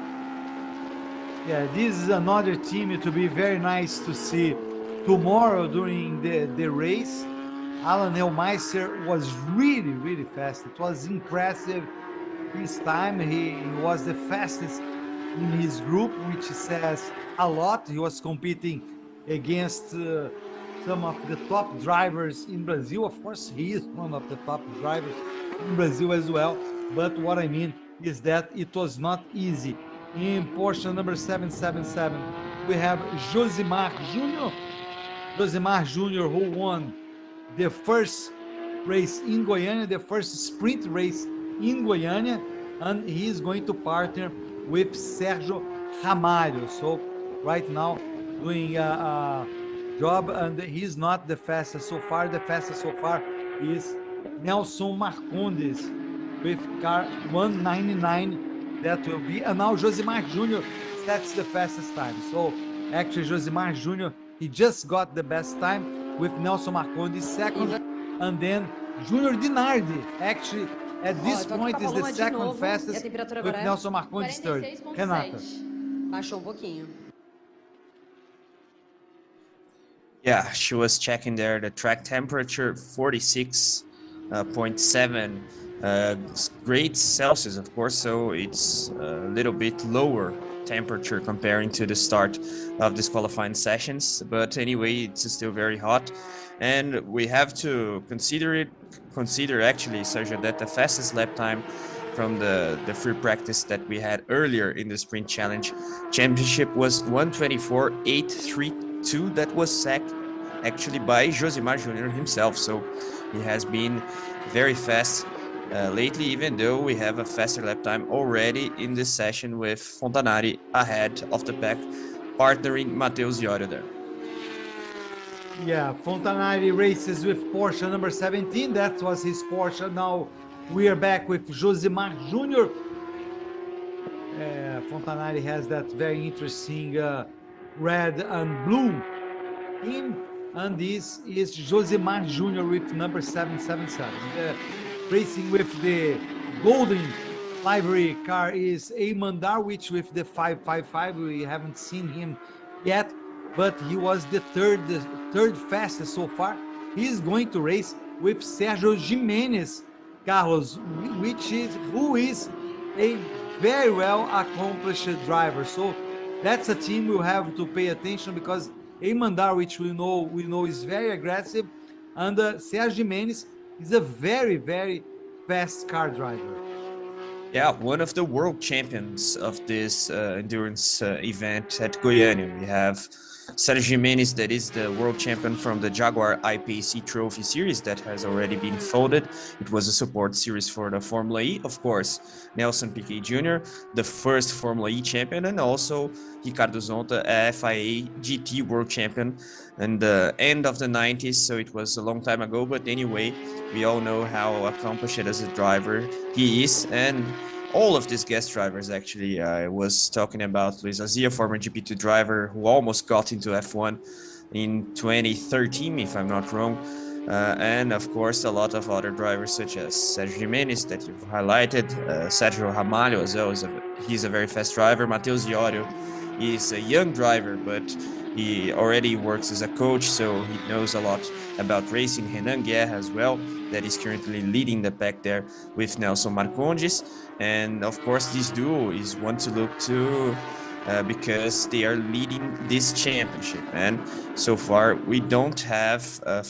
Yeah, this is another team to be very nice to see tomorrow during the race. Alan Hellmeister was really fast. It was impressive. This time he was the fastest in his group, which says a lot. He was competing against some of the top drivers in Brazil. Of course, he is one of the top drivers in Brazil as well. But what I mean is that it was not easy. In Porsche number 777, we have Josimar Jr. Josimar Jr., who won the first race in Goiânia, the first sprint race in Goiânia, and he is going to partner with Sergio Ramalho. So right now doing a job, and he's not the fastest so far. The fastest so far is Nelson Marcondes with car 199. That will be, and now Josimar Jr. sets the fastest time. So actually Josimar Jr., he just got the best time with Nelson Marcondes second, and then Junior Dinardi actually at this point is the second fastest with Nelson Marcondes third. Renata. Baixou pouquinho. Yeah, she was checking there the track temperature, 46.7 grades Celsius, of course, so it's a little bit lower temperature comparing to the start of this qualifying sessions, but anyway, it's still very hot, and we have to consider actually, Sergio, that the fastest lap time from the free practice that we had earlier in the sprint challenge championship was 1:24.832. that was set actually by Josimar Jr. himself, so he has been very fast lately, even though we have a faster lap time already in this session with Fontanari ahead of the pack, partnering Matheus Iorio there. Yeah, Fontanari races with Porsche number 17. That was his Porsche. Now we are back with Josimar Jr. Fontanari has that very interesting red and blue team, and this is Josimar Jr. with number 777. Racing with the golden livery car is Ayman Darwich with the 555. We haven't seen him yet, but he was the third fastest so far. He is going to race with Sergio Jimenez Carlos, who is a very well accomplished driver. So that's a team we'll have to pay attention because Eamon which we know is very aggressive, and Sergio Jimenez is a very, very fast car driver. Yeah, one of the world champions of this endurance event at Goiania. We have Sergio Jimenez, that is the world champion from the Jaguar IPC Trophy Series that has already been folded. It was a support series for the Formula E, of course. Nelson Piquet Jr., the first Formula E champion, and also Ricardo Zonta, FIA GT world champion in the end of the 90s, so it was a long time ago. But anyway, we all know how accomplished as a driver he is, and all of these guest drivers, actually. I was talking about Luis Azia, former GP2 driver who almost got into F1 in 2013, if I'm not wrong. And of course, a lot of other drivers such as Sergio Jimenez that you've highlighted, Sergio Ramalho as well, he's a very fast driver. Matheus Iorio is a young driver, but he already works as a coach, so he knows a lot about racing. Renan Guerra as well, that is currently leading the pack there with Nelson Marcondes. And of course, this duo is one to look to because they are leading this championship. And so far, we don't have a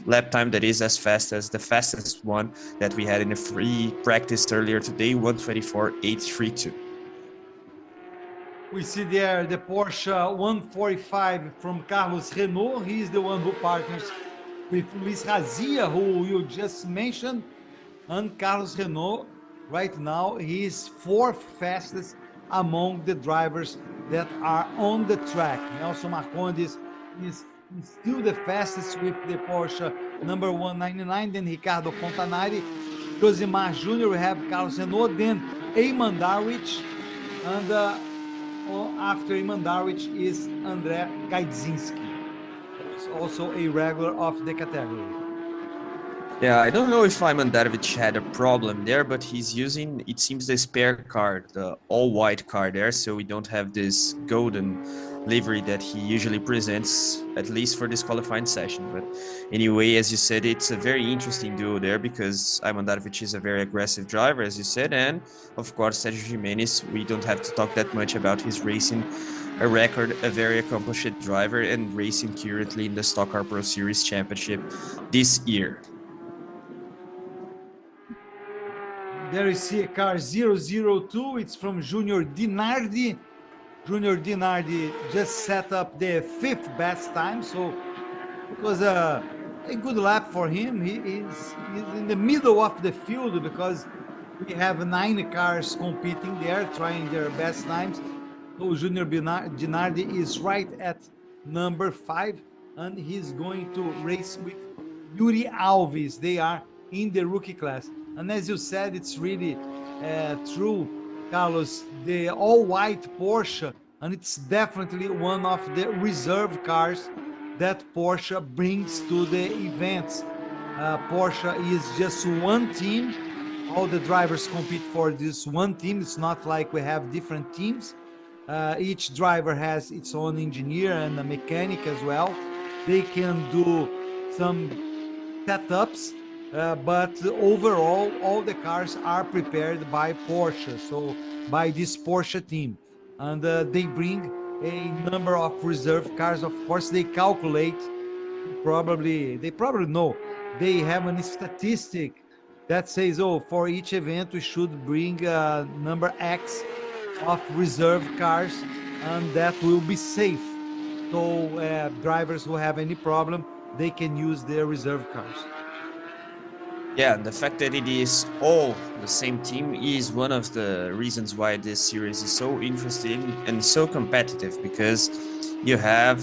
lap time that is as fast as the fastest one that we had in the free practice earlier today, 1:24.832. We see there the Porsche 145 from Carlos Renault. He is the one who partners with Luis Razia, who you just mentioned. And Carlos Renault, right now, he is fourth fastest among the drivers that are on the track. Nelson Marcondes is still the fastest with the Porsche number 199, then Ricardo Fontanari, Josimar Jr., we have Carlos Renault, then Eamon Darwich, and after Eamon Darwich is André Gaidzinski, who's also a regular of the category. Yeah, I don't know if Eamon Darwich had a problem there, but he's using, it seems, the spare car, the all-white car there, so we don't have this golden livery that he usually presents, at least for this qualifying session. But anyway, as you said, it's a very interesting duo there because Eamon Darwich is a very aggressive driver, as you said, and of course Sergio Jimenez, we don't have to talk that much about his racing a record, a very accomplished driver and racing currently in the Stock Car Pro Series Championship this year. There you see a car 002. It's from Junior Dinardi. Junior Dinardi just set up the fifth best time, so it was a good lap for him. He's in the middle of the field because we have 9 cars competing there, trying their best times. So Junior Dinardi is right at number 5, and he's going to race with Yuri Alves. They are in the rookie class. And as you said, it's really true, Carlos, the all-white Porsche, and it's definitely one of the reserve cars that Porsche brings to the events. Porsche is just one team. All the drivers compete for this one team. It's not like we have different teams. Each driver has its own engineer and a mechanic as well. They can do some setups, but overall, all the cars are prepared by Porsche, so by this Porsche team. And they bring a number of reserve cars. Of course, they calculate, they probably know, they have a statistic that says, oh, for each event, we should bring number X of reserve cars, and that will be safe. So drivers who have any problem, they can use their reserve cars. Yeah, and the fact that it is all the same team is one of the reasons why this series is so interesting and so competitive, because you have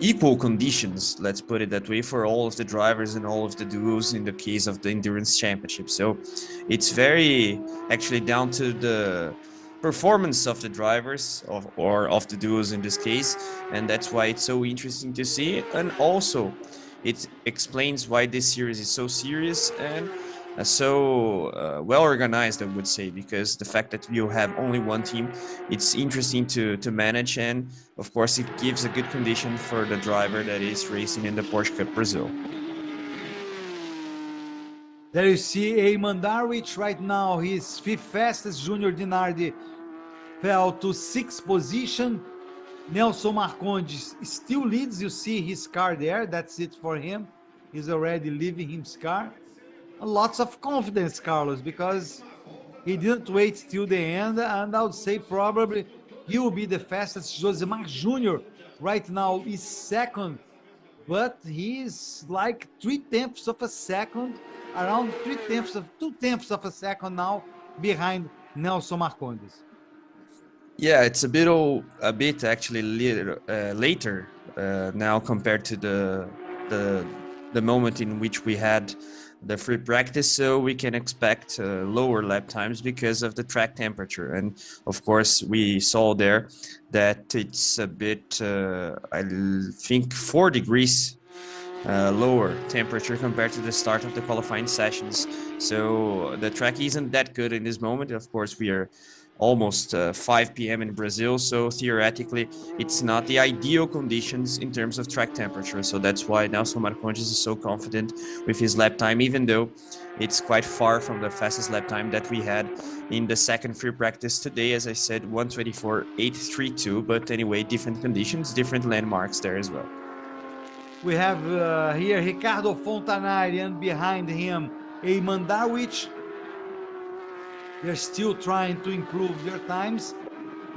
equal conditions, let's put it that way, for all of the drivers and all of the duos in the case of the Endurance Championship. So it's very actually down to the performance of the drivers or of the duos in this case, and that's why it's so interesting to see. And also it explains why this series is so serious and so well organized, I would say, because the fact that you have only one team, it's interesting to manage, and of course it gives a good condition for the driver that is racing in the Porsche Cup Brazil. There you see Eamon Darwich right now. He's fifth fastest. Junior Dinardi fell to sixth position. Nelson Marcondes still leads. You see his car there. That's it for him. He's already leaving his car. Lots of confidence, Carlos, because he didn't wait till the end, and I would say probably he will be the fastest. Josemar Jr. right now is second, but he's like 3/10 of a second, around 2/10 of a second now behind Nelson Marcondes. Yeah, it's a bit actually later now compared to the moment in which we had the free practice, so we can expect lower lap times because of the track temperature. And of course, we saw there that it's a bit, I think, 4 degrees lower temperature compared to the start of the qualifying sessions. So the track isn't that good in this moment. Of course, we are almost 5 p.m. in Brazil, so theoretically it's not the ideal conditions in terms of track temperature. So that's why Nelson Marcondes is so confident with his lap time, even though it's quite far from the fastest lap time that we had in the second free practice today. As I said, 1:24.832, but anyway, different conditions, different landmarks there as well. We have here Ricardo Fontanari, and behind him Eamon Darwich. They're still trying to improve their times.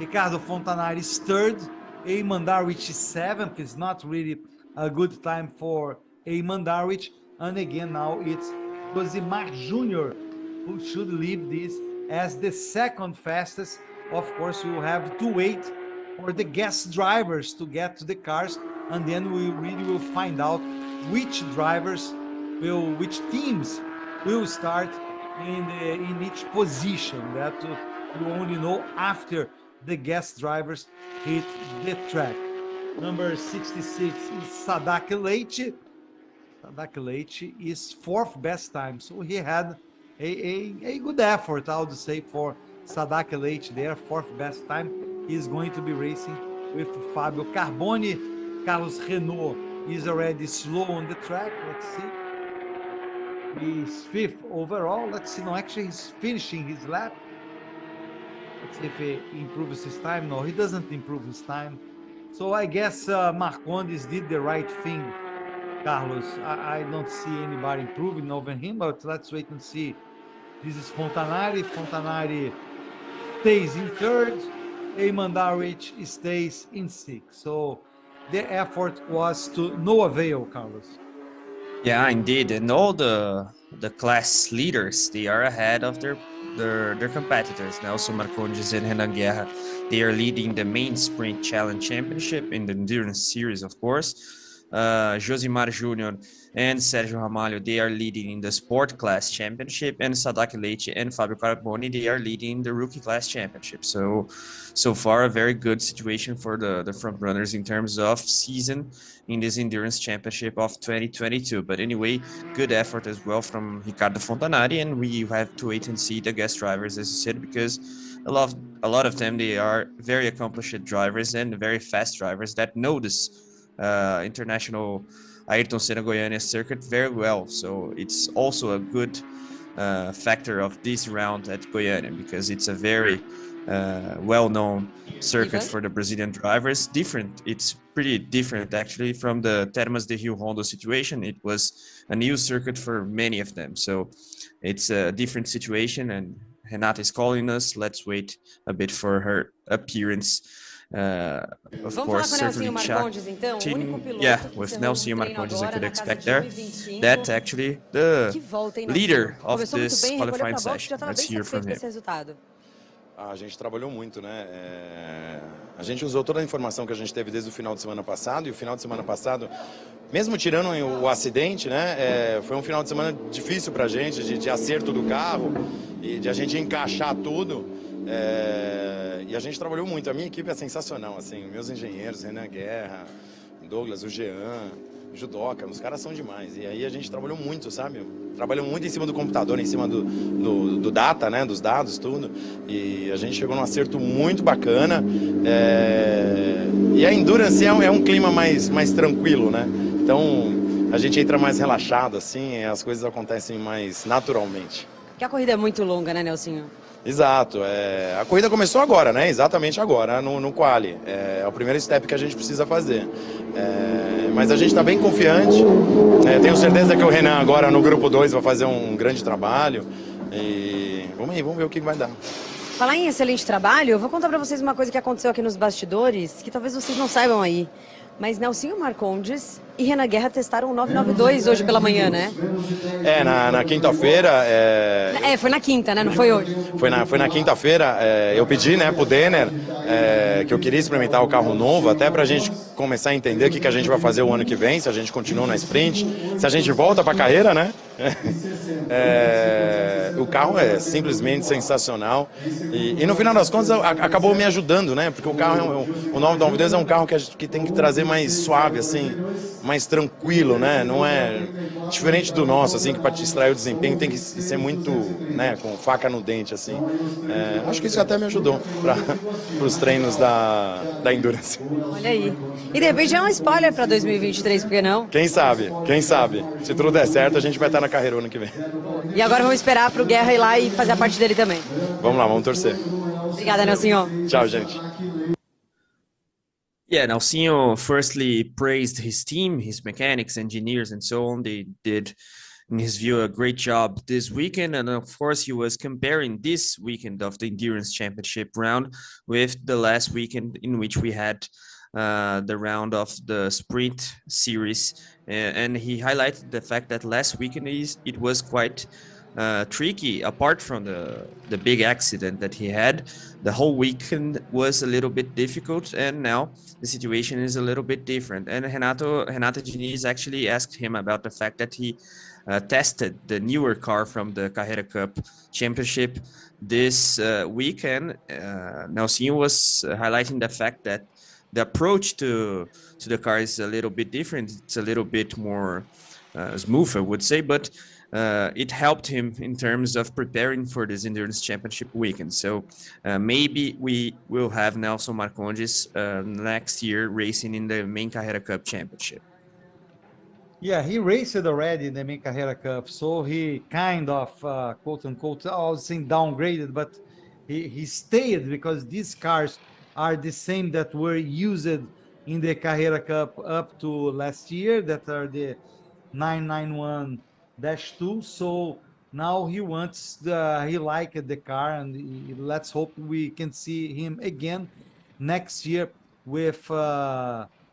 Ricardo Fontanari is third. Eamon Darwich is seventh. It's not really a good time for Eamon Darwich. And again, now it's Josemar Jr. who should leave this as the second fastest. Of course, we will have to wait for the guest drivers to get to the cars, and then we really will find out which teams will start in each position. That you only know after the guest drivers hit the track. Number 66 is Sadak Leite. Sadak Leite is fourth best time, so he had a good effort, I would say, for Sadak Leite there. Fourth best time. He's going to be racing with Fabio Carboni. Carlos Renault is already slow on the track. Let's see. He's fifth overall. Let's see. No, actually, he's finishing his lap. Let's see if he improves his time. No, he doesn't improve his time. So I guess Marcondes did the right thing, Carlos. I don't see anybody improving over him, but let's wait and see. This is Fontanari. Fontanari stays in third. Eamon Darwich stays in sixth. So the effort was to no avail, Carlos. Yeah, indeed, and all the class leaders, they are ahead of their competitors. Nelson Marcondes and Renan Guerra, they are leading the main sprint challenge championship in the endurance series, of course. Josemar Jr. and Sergio Ramalho, they are leading in the sport class championship, and Sadak Leite and Fabio Carboni, they are leading the rookie class championship. So far, a very good situation for the front runners in terms of season in this endurance championship of 2022. But anyway, good effort as well from Ricardo Fontanari, and we have to wait and see the guest drivers, as you said, because a lot of them, they are very accomplished drivers and very fast drivers that know this international Ayrton Senna Goiania circuit very well. So it's also a good factor of this round at Goiania, because it's a very well-known circuit for the Brazilian drivers. It's pretty different actually from the Termas de Rio Hondo situation. It was a new circuit for many of them. So it's a different situation, and Renata is calling us. Let's wait a bit for her appearance. Of course, certainly with Nelson Marcondes, I could expect there. That's actually the leader of this qualifying session. Let's hear from him. A gente trabalhou muito, né? A gente usou toda a informação que a gente teve desde o final de semana passado, e o final de semana passado, mesmo tirando o acidente, né? Foi um final de semana difícil pra gente, de acerto do carro e de a gente encaixar tudo. E a gente trabalhou muito. A minha equipe é sensacional, assim, meus engenheiros, Renan Guerra, Douglas, o Jean, Judoca, os caras são demais. E aí a gente trabalhou muito, sabe? Trabalhamos muito em cima do computador, em cima do data, né? Dos dados, tudo. E a gente chegou num acerto muito bacana. E a Endurance é um clima mais tranquilo, né? Então a gente entra mais relaxado, assim, e as coisas acontecem mais naturalmente. Porque a corrida é muito longa, né, Nelsinho? Exato, a corrida começou agora, né? Exatamente agora, no quali. É o primeiro step que a gente precisa fazer. Mas a gente está bem confiante. Tenho certeza que o Renan agora no grupo 2 vai fazer um grande trabalho. E vamos aí, vamos ver o que vai dar. Falar em excelente trabalho, eu vou contar pra vocês uma coisa que aconteceu aqui nos bastidores, que talvez vocês não saibam aí. Mas Nelsinho Marcondes e Renan Guerra testaram o 992 hoje pela manhã, né? Na quinta-feira... Foi na quinta, né? Não foi hoje? Foi na quinta-feira, eu pedi, né, pro Denner, que eu queria experimentar o carro novo, até pra gente começar a entender o que a gente vai fazer o ano que vem, se a gente continua na sprint, se a gente volta pra carreira, né? O carro é simplesmente sensacional e no final das contas acabou me ajudando, né? Porque o carro, o 992 é um carro que tem que trazer mais suave, assim, mais tranquilo, né? Não é diferente do nosso, assim, que para te extrair o desempenho tem que ser muito, né, com faca no dente, assim. Acho que isso até me ajudou para os treinos da Endurance. Olha aí. E de repente é um spoiler para 2023, por que não? Quem sabe? Quem sabe? Se tudo der certo, a gente vai estar na carreira ano que vem. E agora vamos esperar pro Guerra ir lá e fazer a parte dele também. Vamos lá, vamos torcer. Obrigada, Nelsinho. Tchau, gente. Yeah, Nelsinho firstly praised his team, his mechanics, engineers, and so on. They did, in his view, a great job this weekend. And of course, he was comparing this weekend of the Endurance Championship round with the last weekend in which we had the round of the sprint series. And he highlighted the fact that last weekend it was quite tricky. Apart from the big accident that he had, the whole weekend was a little bit difficult, and now the situation is a little bit different. And Renato Diniz actually asked him about the fact that he tested the newer car from the Carrera Cup Championship this weekend. Nelsinho was highlighting the fact that the approach to the car is a little bit different. It's a little bit more smooth, I would say, but it helped him in terms of preparing for this Endurance Championship weekend. So maybe we will have Nelson Marcondes next year racing in the main Carrera Cup Championship. Yeah, he raced already in the main Carrera Cup, so he kind of, quote unquote, I was saying downgraded, but he stayed because these cars are the same that were used in the Carrera Cup up to last year, that are the 991-2. So now he wants he liked the car, and let's hope we can see him again next year with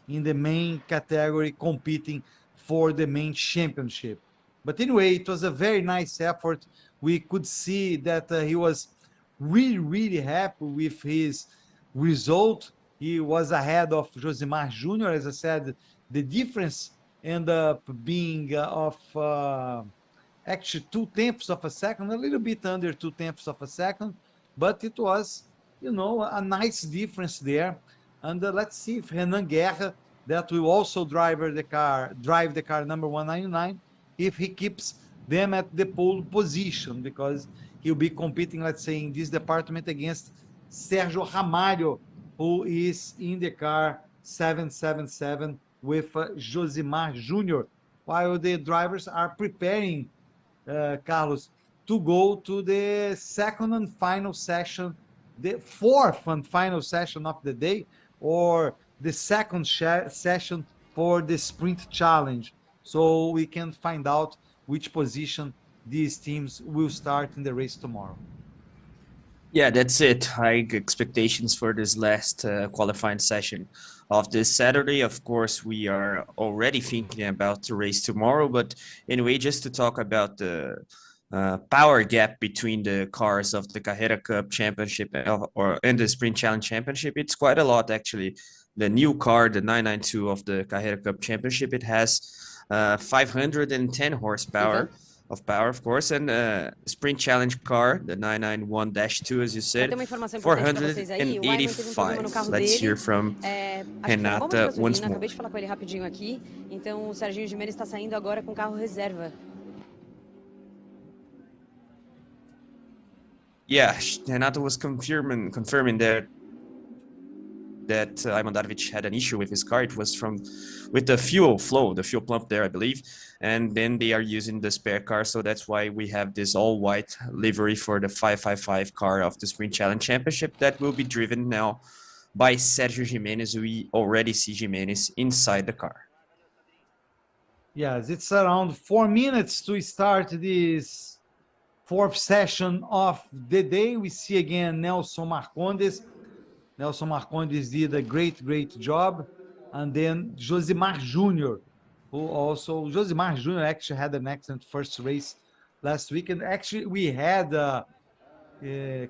in the main category competing for the main championship. But anyway, it was a very nice effort. We could see that he was really happy with his result. He was ahead of Josimar Jr. As I said, the difference ended up being of actually 2/10 of a second, a little bit under 2/10 of a second, but it was, a nice difference there. And let's see if Renan Guerra, that will also drive the car number 199, if he keeps them at the pole position, because he'll be competing, let's say, in this department against Sergio Ramalho, who is in the car 777 with Josimar Jr., while the drivers are preparing, Carlos, to go to the second and final session, the fourth and final session of the day, or the second session for the sprint challenge. So we can find out which position these teams will start in the race tomorrow. Yeah, that's it. High expectations for this last qualifying session of this Saturday. Of course, we are already thinking about the race tomorrow. But anyway, just to talk about the power gap between the cars of the Carrera Cup Championship and the Sprint Challenge Championship, it's quite a lot, actually. The new car, the 992 of the Carrera Cup Championship, it has 510 horsepower. Of power, of course, and Sprint Challenge car, the 991-2, as you said, 485. Let's hear from Renata once more. Acabei de falar com ele rapidinho aqui. Então, o Serginho Gimenez está saindo agora com carro reserva. Yeah, Renata was confirming that that Imandarovic had an issue with his car. It was with the fuel flow, the fuel pump there, I believe. And then they are using the spare car. So that's why we have this all white livery for the 555 car of the Sprint Challenge Championship that will be driven now by Sergio Jimenez. We already see Jimenez inside the car. Yes, it's around 4 minutes to start this fourth session of the day. We see again Nelson Marcondes. Nelson Marcondes did a great job. And then Josimar Jr., Josimar Jr. actually had an excellent first race last week. And actually we had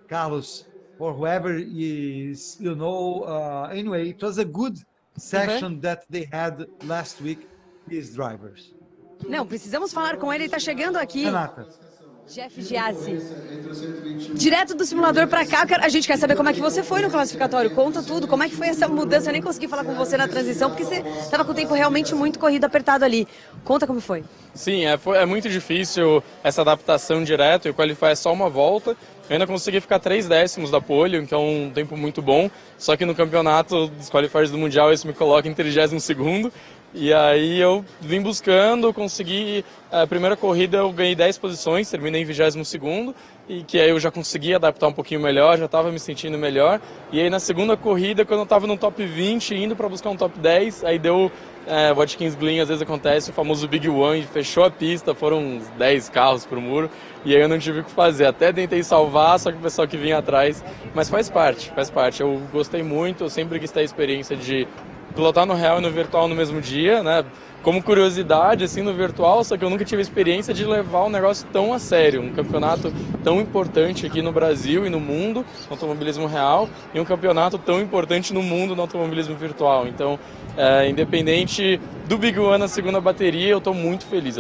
Carlos, or whoever is, anyway, it was a good session that they had last week, these drivers. Não, precisamos falar com ele, ele tá chegando aqui. Renata. Jeff Giassi, direto do simulador para cá, a gente quer saber como é que você foi no classificatório, conta tudo, como é que foi essa mudança, eu nem consegui falar com você na transição, porque você estava com o tempo realmente muito corrido, apertado ali, conta como foi. Sim, é muito difícil essa adaptação direto, e o qualify é só uma volta, eu ainda consegui ficar 3 décimos da pole, que é um tempo muito bom, só que no campeonato dos qualifiers do Mundial isso me coloca em 32º, e aí eu vim buscando, consegui, a primeira corrida eu ganhei 10 posições, terminei em 22º, e que aí eu já consegui adaptar um pouquinho melhor, já estava me sentindo melhor, e aí na segunda corrida, quando eu estava no top 20, indo para buscar um top 10, aí deu o Watkins Glen, às vezes acontece, o famoso Big One, fechou a pista, foram uns 10 carros pro muro, e aí eu não tive o que fazer, até tentei salvar, só que o pessoal que vinha atrás, mas faz parte, eu gostei muito, eu sempre quis ter a experiência de pilotar no real e no virtual no mesmo dia, né? Como curiosidade, assim, no virtual, só que eu nunca tive a experiência de levar um negócio tão a sério, um campeonato tão importante aqui no Brasil e no mundo, no automobilismo real, e um campeonato tão importante no mundo no automobilismo virtual. Então, independente do Big One na segunda bateria, eu estou muito feliz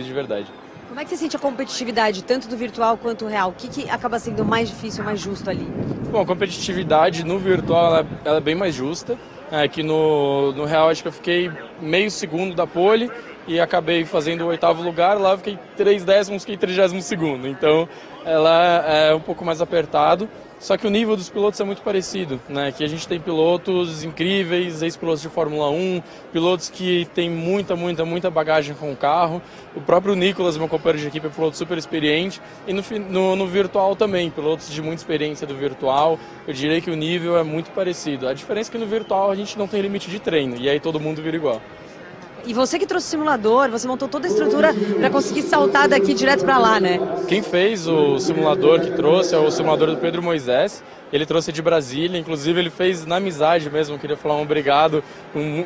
de verdade. Como é que você sente a competitividade, tanto do virtual quanto do real? O que acaba sendo mais difícil, mais justo ali? Bom, a competitividade no virtual ela é bem mais justa. Que no real acho que eu fiquei meio segundo da pole e acabei fazendo o 8º lugar, lá eu fiquei 3 décimos, fiquei 32º, então ela é um pouco mais apertado, só que o nível dos pilotos é muito parecido, né? Aqui a gente tem pilotos incríveis, ex-pilotos de Fórmula 1, pilotos que têm muita bagagem com o carro, o próprio Nicolas, meu companheiro de equipe, é um piloto super experiente, e no virtual também, pilotos de muita experiência do virtual, eu diria que o nível é muito parecido. A diferença é que no virtual a gente não tem limite de treino, e aí todo mundo vira igual. E você que trouxe o simulador, você montou toda a estrutura para conseguir saltar daqui direto para lá, né? Quem fez o simulador que trouxe é o simulador do Pedro Moisés. Ele trouxe de Brasília, inclusive ele fez na amizade mesmo, eu queria falar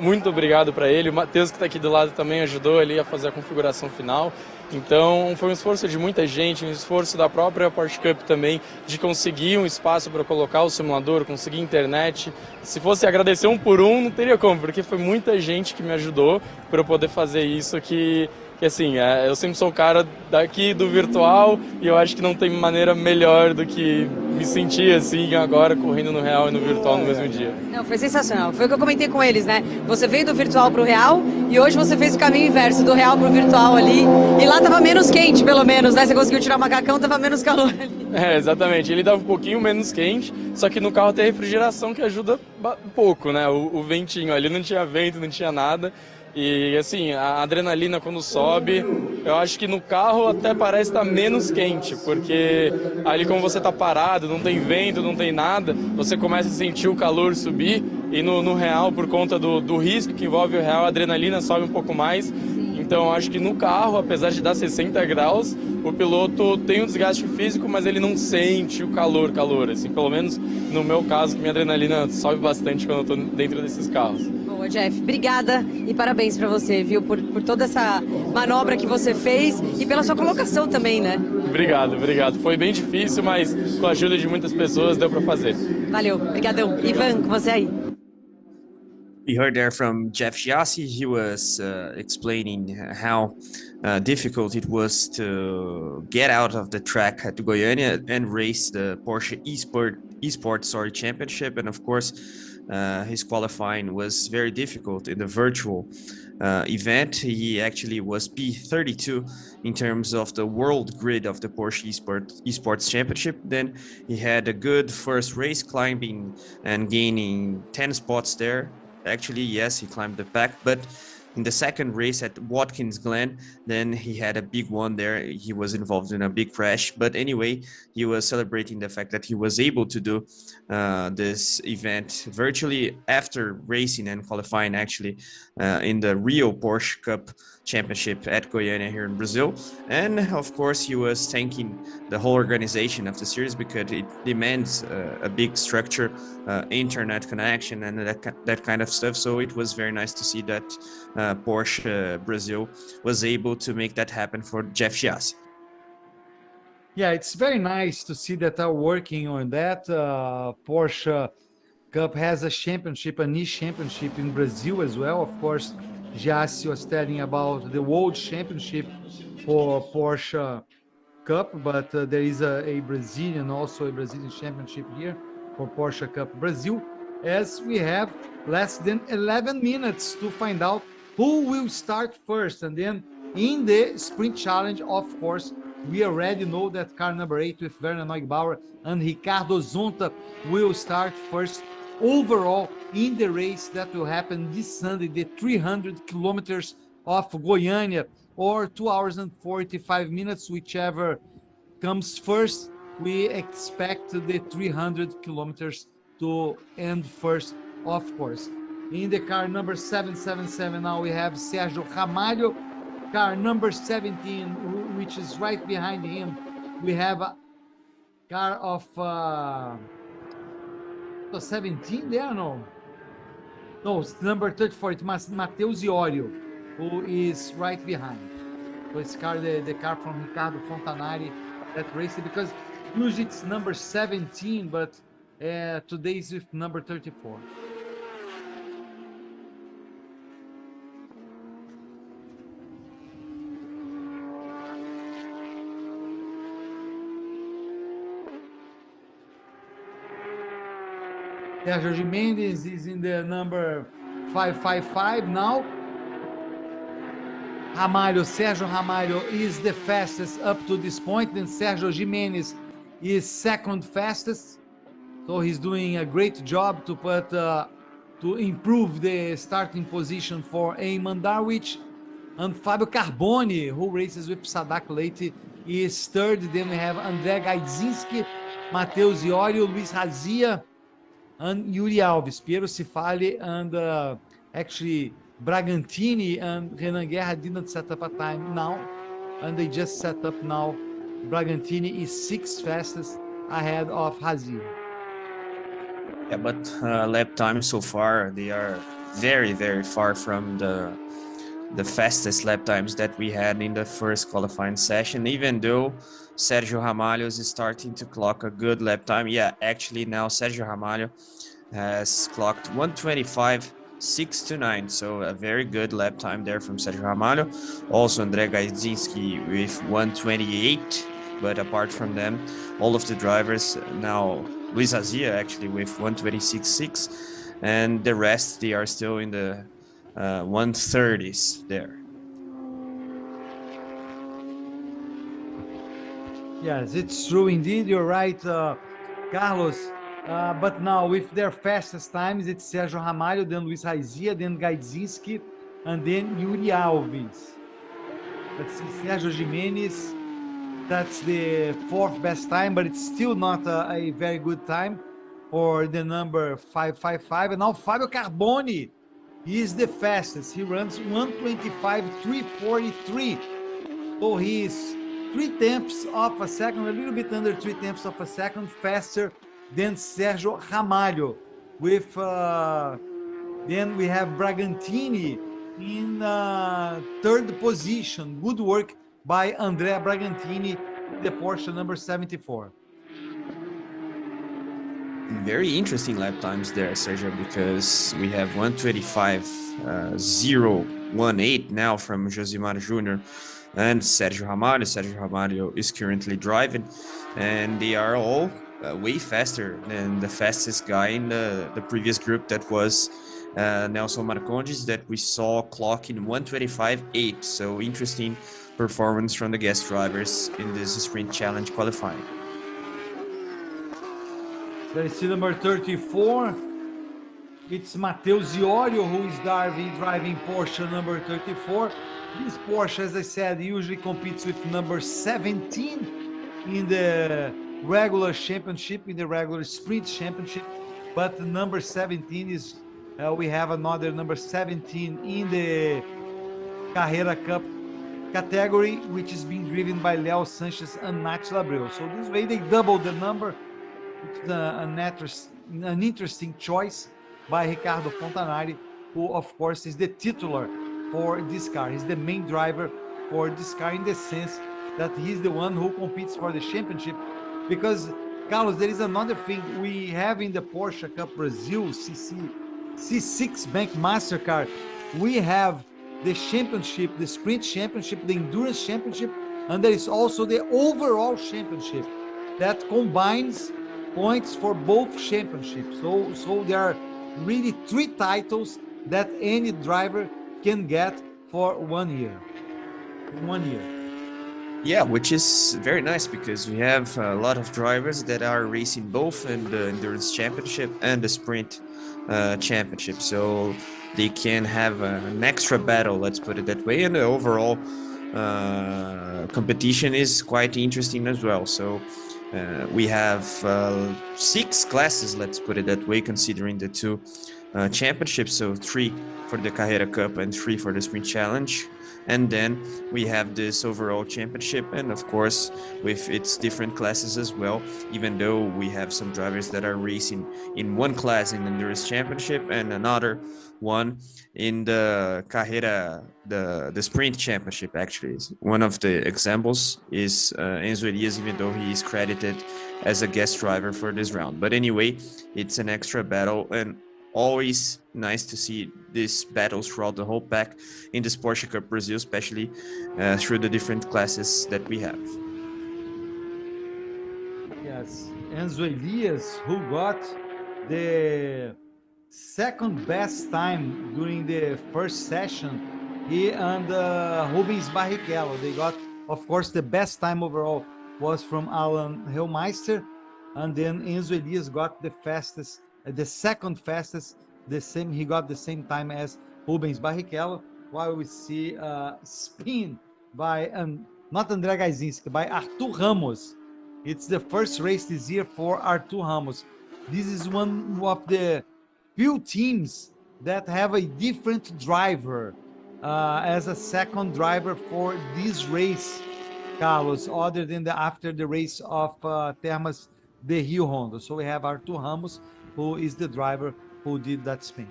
muito obrigado para ele. O Matheus, que está aqui do lado, também ajudou ali a fazer a configuração final. Então foi um esforço de muita gente, um esforço da própria Porsche Cup também, de conseguir um espaço para colocar o simulador, conseguir internet. Se fosse agradecer um por um, não teria como, porque foi muita gente que me ajudou para eu poder fazer isso, que assim, eu sempre sou um cara daqui do virtual e eu acho que não tem maneira melhor do que me sentir assim agora correndo no real e no virtual no mesmo dia. Não, foi sensacional, foi o que eu comentei com eles, né? Você veio do virtual pro real e hoje você fez o caminho inverso, do real pro virtual ali, e lá tava menos quente pelo menos, né? Você conseguiu tirar o macacão, tava menos calor ali. Exatamente, ele dava um pouquinho menos quente, só que no carro tem refrigeração que ajuda um pouco, né? O ventinho ali, não tinha vento, não tinha nada. E assim, a adrenalina quando sobe, eu acho que no carro até parece estar menos quente, porque ali como você está parado, não tem vento, não tem nada, você começa a sentir o calor subir, e no real, por conta do risco que envolve o real, a adrenalina sobe um pouco mais. Então eu acho que no carro, apesar de dar 60 graus, o piloto tem um desgaste físico, mas ele não sente o calor, assim, pelo menos no meu caso, que minha adrenalina sobe bastante quando eu estou dentro desses carros. Boa, Jeff, obrigada e parabéns para você, viu, por toda essa manobra que você fez e pela sua colocação também, né? Obrigado. Foi bem difícil, mas com a ajuda de muitas pessoas deu para fazer. Valeu, brigadão. Ivan, com você aí. We heard there from Jeff Giassi. He was explaining how difficult it was to get out of the track at Goiania and race the Porsche eSport esports championship, and of course his qualifying was very difficult in the virtual event. He actually was P32 in terms of the world grid of the Porsche esports championship. Then he had a good first race, climbing and gaining 10 spots there. Actually, yes, he climbed the pack, but in the second race at Watkins Glen, then he had a big one there. He was involved in a big crash, but anyway, he was celebrating the fact that he was able to do this event virtually after racing and qualifying actually in the Rio Porsche Cup Championship at Goiania here in Brazil. And of course, he was thanking the whole organization of the series because it demands a big structure, internet connection, and that kind of stuff. So it was very nice to see that Porsche Brazil was able to make that happen for Jeff Giassi. Yeah, it's very nice to see that are working on that. Porsche Cup has a championship, a niche championship in Brazil as well. Of course, Giassi was telling about the World Championship for Porsche Cup, but there is a Brazilian, also a Brazilian championship here for Porsche Cup Brazil, as we have less than 11 minutes to find out who will start first. And then in the sprint challenge, of course, we already know that car number 8 with Werner Neugebauer and Ricardo Zonta will start first overall in the race that will happen this Sunday, the 300 kilometers of Goiania, or 2 hours and 45 minutes, whichever comes first. We expect the 300 kilometers to end first, of course. In the car number 777 now we have Sergio Ramalho. Car number 17, which is right behind him, we have a car of 17 there, no, it's number 34, it's Matheus Iorio, who is right behind. So it's the car from Ricardo Fontanari that raced, because usually it's number 17, but today is with number 34. Sergio Jimenez is in the number 555 now. Sergio Ramalho is the fastest up to this point. Then Sergio Jimenez is second fastest. So he's doing a great job to improve the starting position for Eamon Darwich. And Fabio Carboni, who races with Sadak Leite, is third. Then we have André Gaidzinski, Matheus Iorio, Luiz Razia, and Yuri Alves. Piero Cifali and actually Bragantini and Renan Guerra didn't set up a time now, and they just set up now. Bragantini is sixth fastest ahead of Razia. Yeah, but lap times so far, they are very, very far from the fastest lap times that we had in the first qualifying session, even though Sergio Ramalho is starting to clock a good lap time. Yeah, actually now Sergio Ramalho has clocked 1:25.629, so a very good lap time there from Sergio Ramalho. Also André Gaidzinski with 1:28, but apart from them, all of the drivers now, Luiz Razia actually with 1:26.6, and the rest, they are still in the 1:30s there. Yes, it's true indeed. You're right, Carlos. But now with their fastest times, it's Sergio Ramalho, then Luiz Razia, then Gaidzinski, and then Yuri Alves. Let's see, Sergio Jimenez, that's the fourth best time, but it's still not a very good time for the number 555. And now Fabio Carboni, he is the fastest. He runs 1:25.343. So he is 3/10 of a second, a little bit under 3/10 of a second faster than Sergio Ramalho. With then we have Bragantini in third position. Good work by Andrea Bragantini, the Porsche number 74. Very interesting lap times there, Sergio, because we have 1:25.018 now from Josimar Jr. and Sergio Ramalho. Sergio Ramalho is currently driving, and they are all way faster than the fastest guy in the previous group, that was Nelson Marcondes, that we saw clock in 1:25.8. So interesting performance from the guest drivers in this sprint challenge qualifying. There is number 34. It's Matheus Iorio who is driving Porsche number 34. This Porsche, as I said, usually competes with number 17 in the regular championship, in the regular sprint championship. But number 17 is, we have another number 17 in the Carrera Cup category, which is being driven by Leo Sanchez and Nath Labreu. So this way they double the number. It's an interesting choice by Ricardo Fontanari, who of course is the titular for this car. He's the main driver for this car, in the sense that he's the one who competes for the championship. Because, Carlos, there is another thing we have in the Porsche Cup Brazil C6 Bank Master Car. We have the championship, the sprint championship, the endurance championship, and there is also the overall championship that combines points for both championships. So there are really 3 titles that any driver can get for 1 year. Yeah, which is very nice, because we have a lot of drivers that are racing both in the endurance championship and the sprint championship, so they can have an extra battle, let's put it that way, and the overall competition is quite interesting as well. So we have 6 classes, let's put it that way, considering the 2 championships, so 3 for the Carrera Cup and 3 for the Sprint Challenge. And then we have this overall championship, and of course with its different classes as well, even though we have some drivers that are racing in one class in the endurance championship and another one in the Carrera, the sprint championship. Actually, one of the examples is Enzo Elias, even though he is credited as a guest driver for this round. But anyway, it's an extra battle, and always nice to see these battles throughout the whole pack in this Porsche Cup Brazil, especially through the different classes that we have. Yes, Enzo Elias, who got the second best time during the first session, he and Rubens Barrichello, they got, of course, the best time overall was from Alan Hellmeister, and then Enzo Elias got the fastest, the second fastest, he got the same time as Rubens Barrichello, while we see spin by, not André Gaizinski, by Arthur Ramos. It's the first race this year for Arthur Ramos. This is one of the few teams that have a different driver as a second driver for this race, Carlos, other than after the race of Termas de Rio Hondo. So we have Arthur Ramos, who is the driver who did that spin.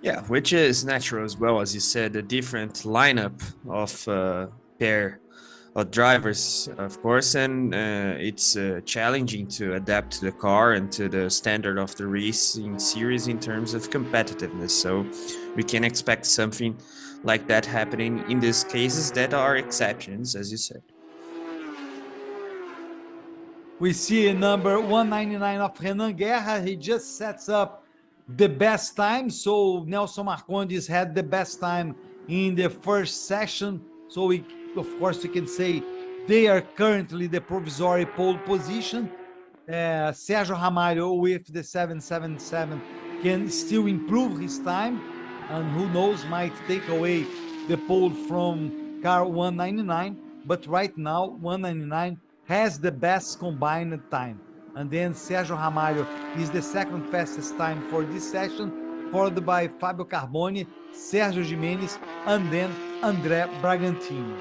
Yeah, which is natural as well, as you said, a different lineup of pair of drivers, of course, and it's challenging to adapt to the car and to the standard of the racing series in terms of competitiveness. So we can expect something like that happening in these cases that are exceptions, as you said. We see number 199 of Renan Guerra. He just sets up the best time. So Nelson Marcondes had the best time in the first session. So we, of course, you can say they are currently the provisory pole position. Sergio Ramalho with the 777 can still improve his time, and who knows, might take away the pole from car 199. But right now, 199 has the best combined time. And then Sergio Ramalho is the second fastest time for this session, followed by Fabio Carboni, Sergio Jimenez, and then André Bragantino.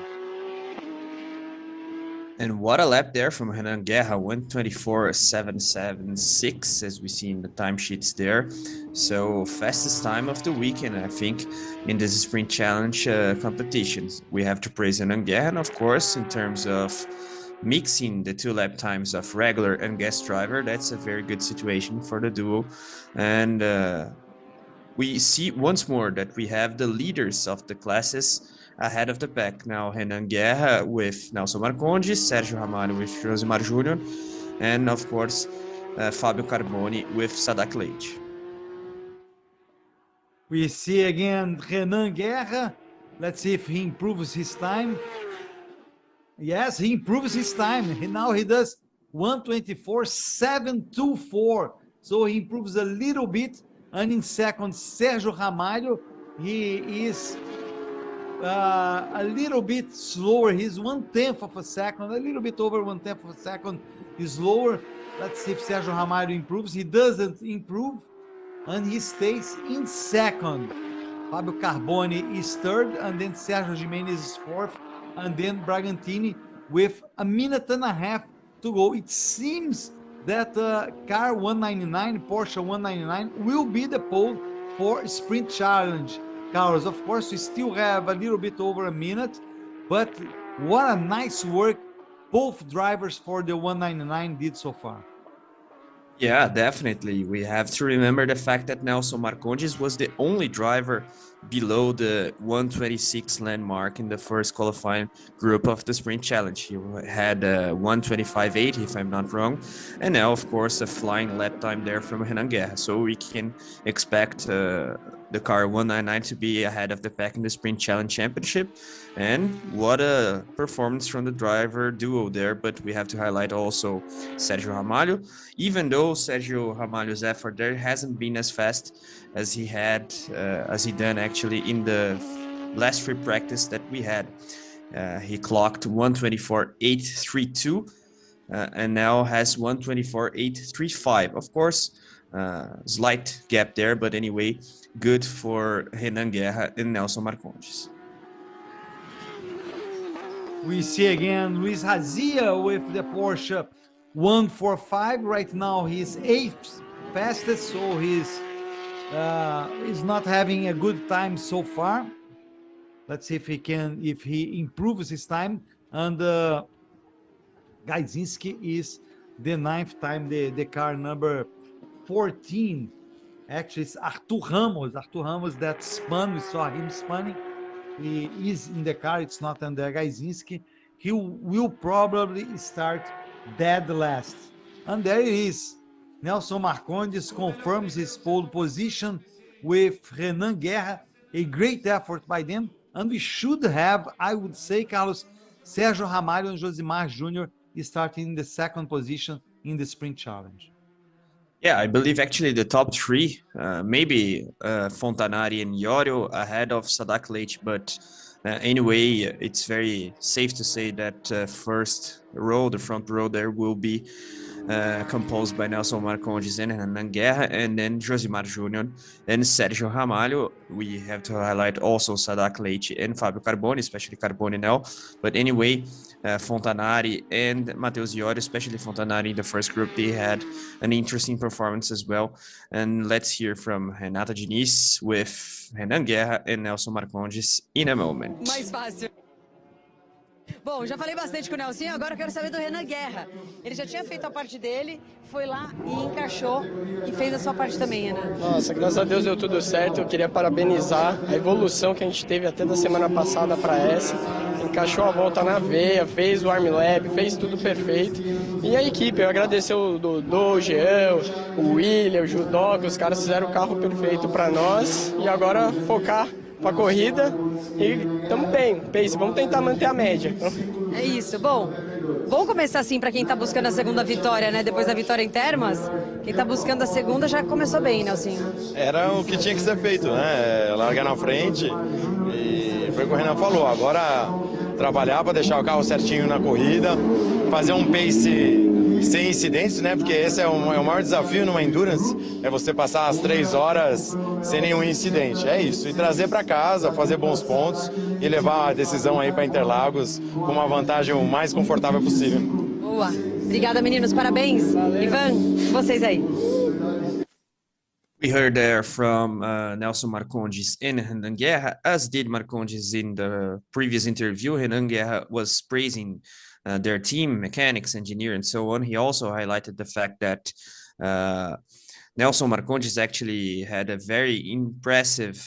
And what a lap there from Renan Guerra, 1:24.776, as we see in the timesheets there. So fastest time of the weekend, I think, in this sprint challenge competitions. We have to praise Renan Guerra, and of course, in terms of mixing the 2 lap times of regular and guest driver, that's a very good situation for the duo. And we see once more that we have the leaders of the classes ahead of the pack. Now Renan Guerra with Nelson Marcondes, Sergio Ramalho with Josimar Júnior, and of course, Fabio Carboni with Sadak Leite. We see again Renan Guerra. Let's see if he improves his time. Yes, he improves his time. Now he does 1:24.724. So he improves a little bit. And in second, Sergio Ramalho. He is a little bit slower. He's 1/10 of a second, a little bit over 1/10 of a second is lower. Let's see if Sergio Ramalho improves. He doesn't improve, and he stays in second. Fabio Carboni is third, and then Sergio Jimenez is fourth, and then Bragantini with a minute and a half to go. It seems that car 199, Porsche 199, will be the pole for Sprint Challenge. Carlos, of course, we still have a little bit over a minute, but what a nice work both drivers for the 199 did so far. Yeah, definitely. We have to remember the fact that Nelson Marcondes was the only driver below the 126 landmark in the first qualifying group of the Sprint Challenge. He had 125.8, if I'm not wrong, and now, of course, a flying lap time there from Renan Guerra. So we can expect the car 199 to be ahead of the pack in the Sprint Challenge Championship. And what a performance from the driver duo there. But we have to highlight also Sergio Ramalho. Even though Sergio Ramalho's effort there hasn't been as fast as he done actually in the last free practice that we had. He clocked 1:24.832 and now has 1:24.835. Of course, slight gap there, but anyway, good for Renan Guerra and Nelson Marcondes. We see again Luis Razia with the Porsche 145. Right now he's 8th fastest, so he's not having a good time so far. Let's see if he improves his time. And Gajzinski is the 9th time, the car number 14. Actually, it's Arthur Ramos that spun. We saw him spinning. He is in the car. It's not under Gajzinski. He will probably start dead last. And there it is. Nelson Marcondes confirms his pole position with Renan Guerra. A great effort by them. And we should have, I would say, Carlos, Sergio Ramalho and Josimar Jr. starting in the second position in the Sprint Challenge. Yeah, I believe actually the top three, maybe Fontanari and Iorio ahead of Sadak Leite, but anyway, it's very safe to say that first row, the front row there will be composed by Nelson Marcondes and Renan Guerra, and then Josimar Jr. and Sergio Ramalho. We have to highlight also Sadak Leite and Fabio Carboni, especially Carboni now. But anyway, Fontanari and Matheus Iorio, especially Fontanari in the first group, they had an interesting performance as well. And let's hear from Renata Diniz with Renan Guerra and Nelson Marcondes in a moment. Mais fácil. Bom, já falei bastante com o Nelsinho, agora eu quero saber do Renan Guerra. Ele já tinha feito a parte dele, foi lá e encaixou e fez a sua parte também, Renan. Nossa, graças a Deus deu tudo certo. Eu queria parabenizar a evolução que a gente teve até da semana passada para essa. Encaixou a volta na veia, fez o arm lap, fez tudo perfeito. E a equipe, eu agradecer o Dodô, o Jean, o William, o Judoca, os caras fizeram o carro perfeito para nós. E agora focar para a corrida e estamos bem, pace, vamos tentar manter a média. É isso, bom, vamos começar assim para quem está buscando a segunda vitória, né? Depois da vitória em Termas, quem está buscando a segunda já começou bem, Nelsinho. Era o que tinha que ser feito, né? Largar na frente e foi o que o Renan falou, agora trabalhar para deixar o carro certinho na corrida, fazer um pace sem incidentes, né? Porque esse é o maior desafio numa endurance, é você passar as 3 horas sem nenhum incidente. É isso, e trazer para casa, fazer bons pontos e levar a decisão aí para Interlagos com uma vantagem o mais confortável possível. Boa, obrigada meninos, parabéns. Ivan, vocês aí. We heard there from Nelson Marcondes and Renan Guerra, as did Marcondes in the previous interview. Renan Guerra was praising their team, mechanics, engineer, and so on. He also highlighted the fact that Nelson Marcondes actually had a very impressive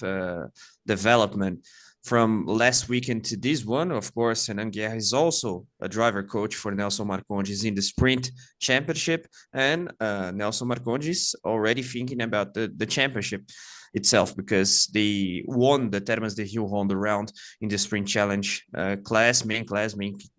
development from last weekend to this one. Of course, Renan Guerra is also a driver coach for Nelson Marcondes in the sprint championship, and Nelson Marcondes is already thinking about the championship itself, because they won the Termas de Rio Honda round in the sprint challenge main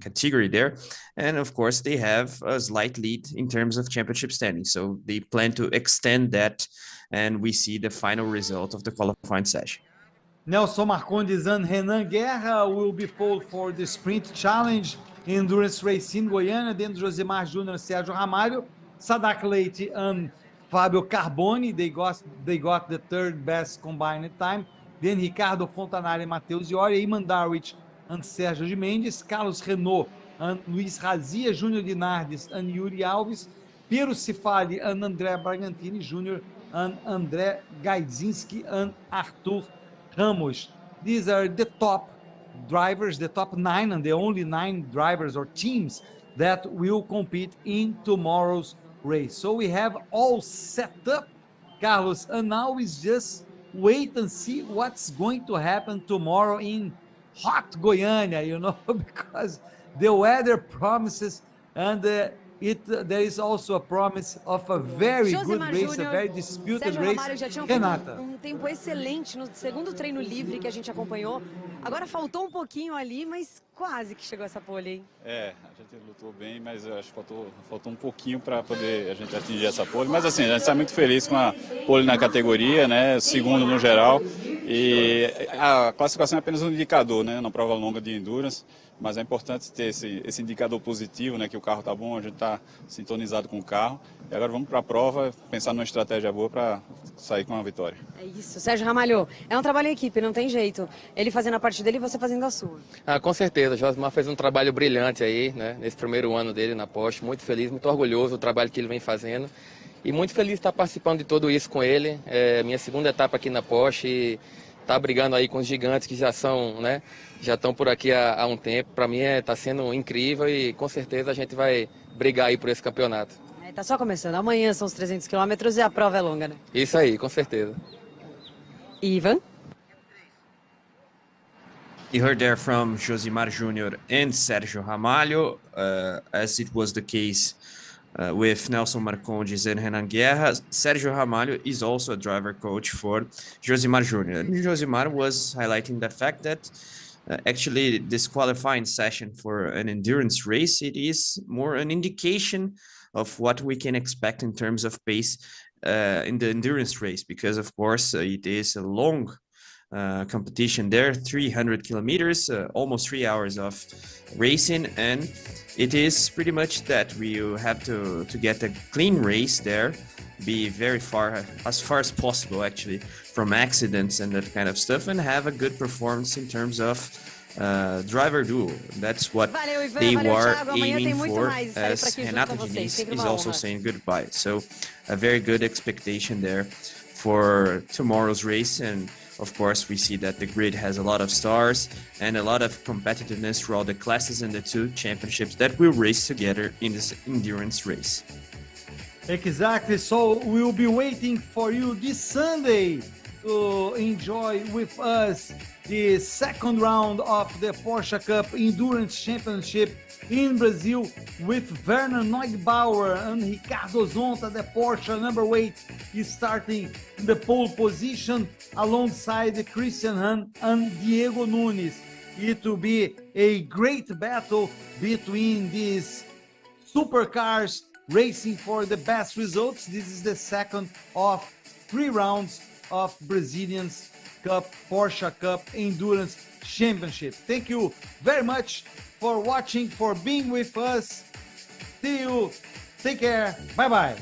category there. And of course, they have a slight lead in terms of championship standing. So they plan to extend that, and we see the final result of the qualifying session. Nelson Marcondes and Renan Guerra will be polled for the Sprint Challenge Endurance Race in Goiânia. Then Josimar Júnior, Sérgio Ramalho, Sadak Leite and Fábio Carboni. They got the third best combined time. Then Ricardo Fontanari, Matheus Iori, Iman Darwich and Sérgio de Mendes, Carlos Renault and Luiz Razia, Júnior Dinardes and Yuri Alves, Piero Cifali and André Bragantini Júnior and André Gaidzinski and Arthur Ramos. These are the top drivers, the top 9 and the only 9 drivers or teams that will compete in tomorrow's race. So we have all set up, Carlos, and now it's just wait and see what's going to happen tomorrow in hot Goiânia, because the weather promises, and there is also a promise of a very good race, a very disputed Sérgio race. Ramalho já tinha Renata. Tempo excelente no segundo treino livre que a gente acompanhou. Agora faltou um pouquinho ali, mas quase que chegou essa pole, hein? A gente lutou bem, mas eu acho que faltou um pouquinho para poder a gente atingir essa pole. Mas assim, a gente está muito feliz com a pole na categoria, né? Segundo no geral. E a classificação é apenas um indicador, né? Na prova longa de endurance. Mas é importante ter esse indicador positivo, né? Que o carro está bom, a gente está sintonizado com o carro. E agora vamos para a prova, pensar numa estratégia boa para sair com a vitória. É isso, Sérgio Ramalho. É um trabalho em equipe, não tem jeito. Ele fazendo a parte dele e você fazendo a sua. Com certeza. O Josimar fez um trabalho brilhante aí, né? Nesse primeiro ano dele na Porsche. Muito feliz, muito orgulhoso do trabalho que ele vem fazendo. E muito feliz de estar participando de tudo isso com ele. É minha segunda etapa aqui na Porsche e tá brigando aí com os gigantes que já são, né? Já estão por aqui há um tempo. Para mim está sendo incrível e com certeza a gente vai brigar aí por esse campeonato. Tá só começando. Amanhã são os 300 quilômetros e a prova é longa, né? Isso aí, com certeza. Ivan? You heard there from Josimar Júnior and Sérgio Ramalho, as it was the case with Nelson Marcondes and Renan Guerra. Sérgio Ramalho is also a driver coach for Josimar Júnior. And Josimar was highlighting the fact that actually this qualifying session for an endurance race, it is more an indication of what we can expect in terms of pace in the endurance race, because of course it is a long competition there, 300 kilometers, almost 3 hours of racing, and it is pretty much that we have to get a clean race there, be very far as possible actually from accidents and that kind of stuff, and have a good performance in terms of driver duel. That's what they were aiming for, as Renato Diniz is also saying goodbye. So a very good expectation there for tomorrow's race. And of course, we see that the grid has a lot of stars and a lot of competitiveness for all the classes and the 2 championships that will race together in this endurance race. Exactly. So we'll be waiting for you this Sunday to enjoy with us the second round of the Porsche Cup Endurance Championship in Brazil with Werner Neubauer and Ricardo Zonta. The Porsche number 8 is starting in the pole position alongside Christian Hahn and Diego Nunes. It will be a great battle between these supercars racing for the best results. This is the second of 3 rounds of Brazilians Cup, Porsche Cup Endurance Championship. Thank you very much for watching, for being with us. See you. Take care. Bye-bye.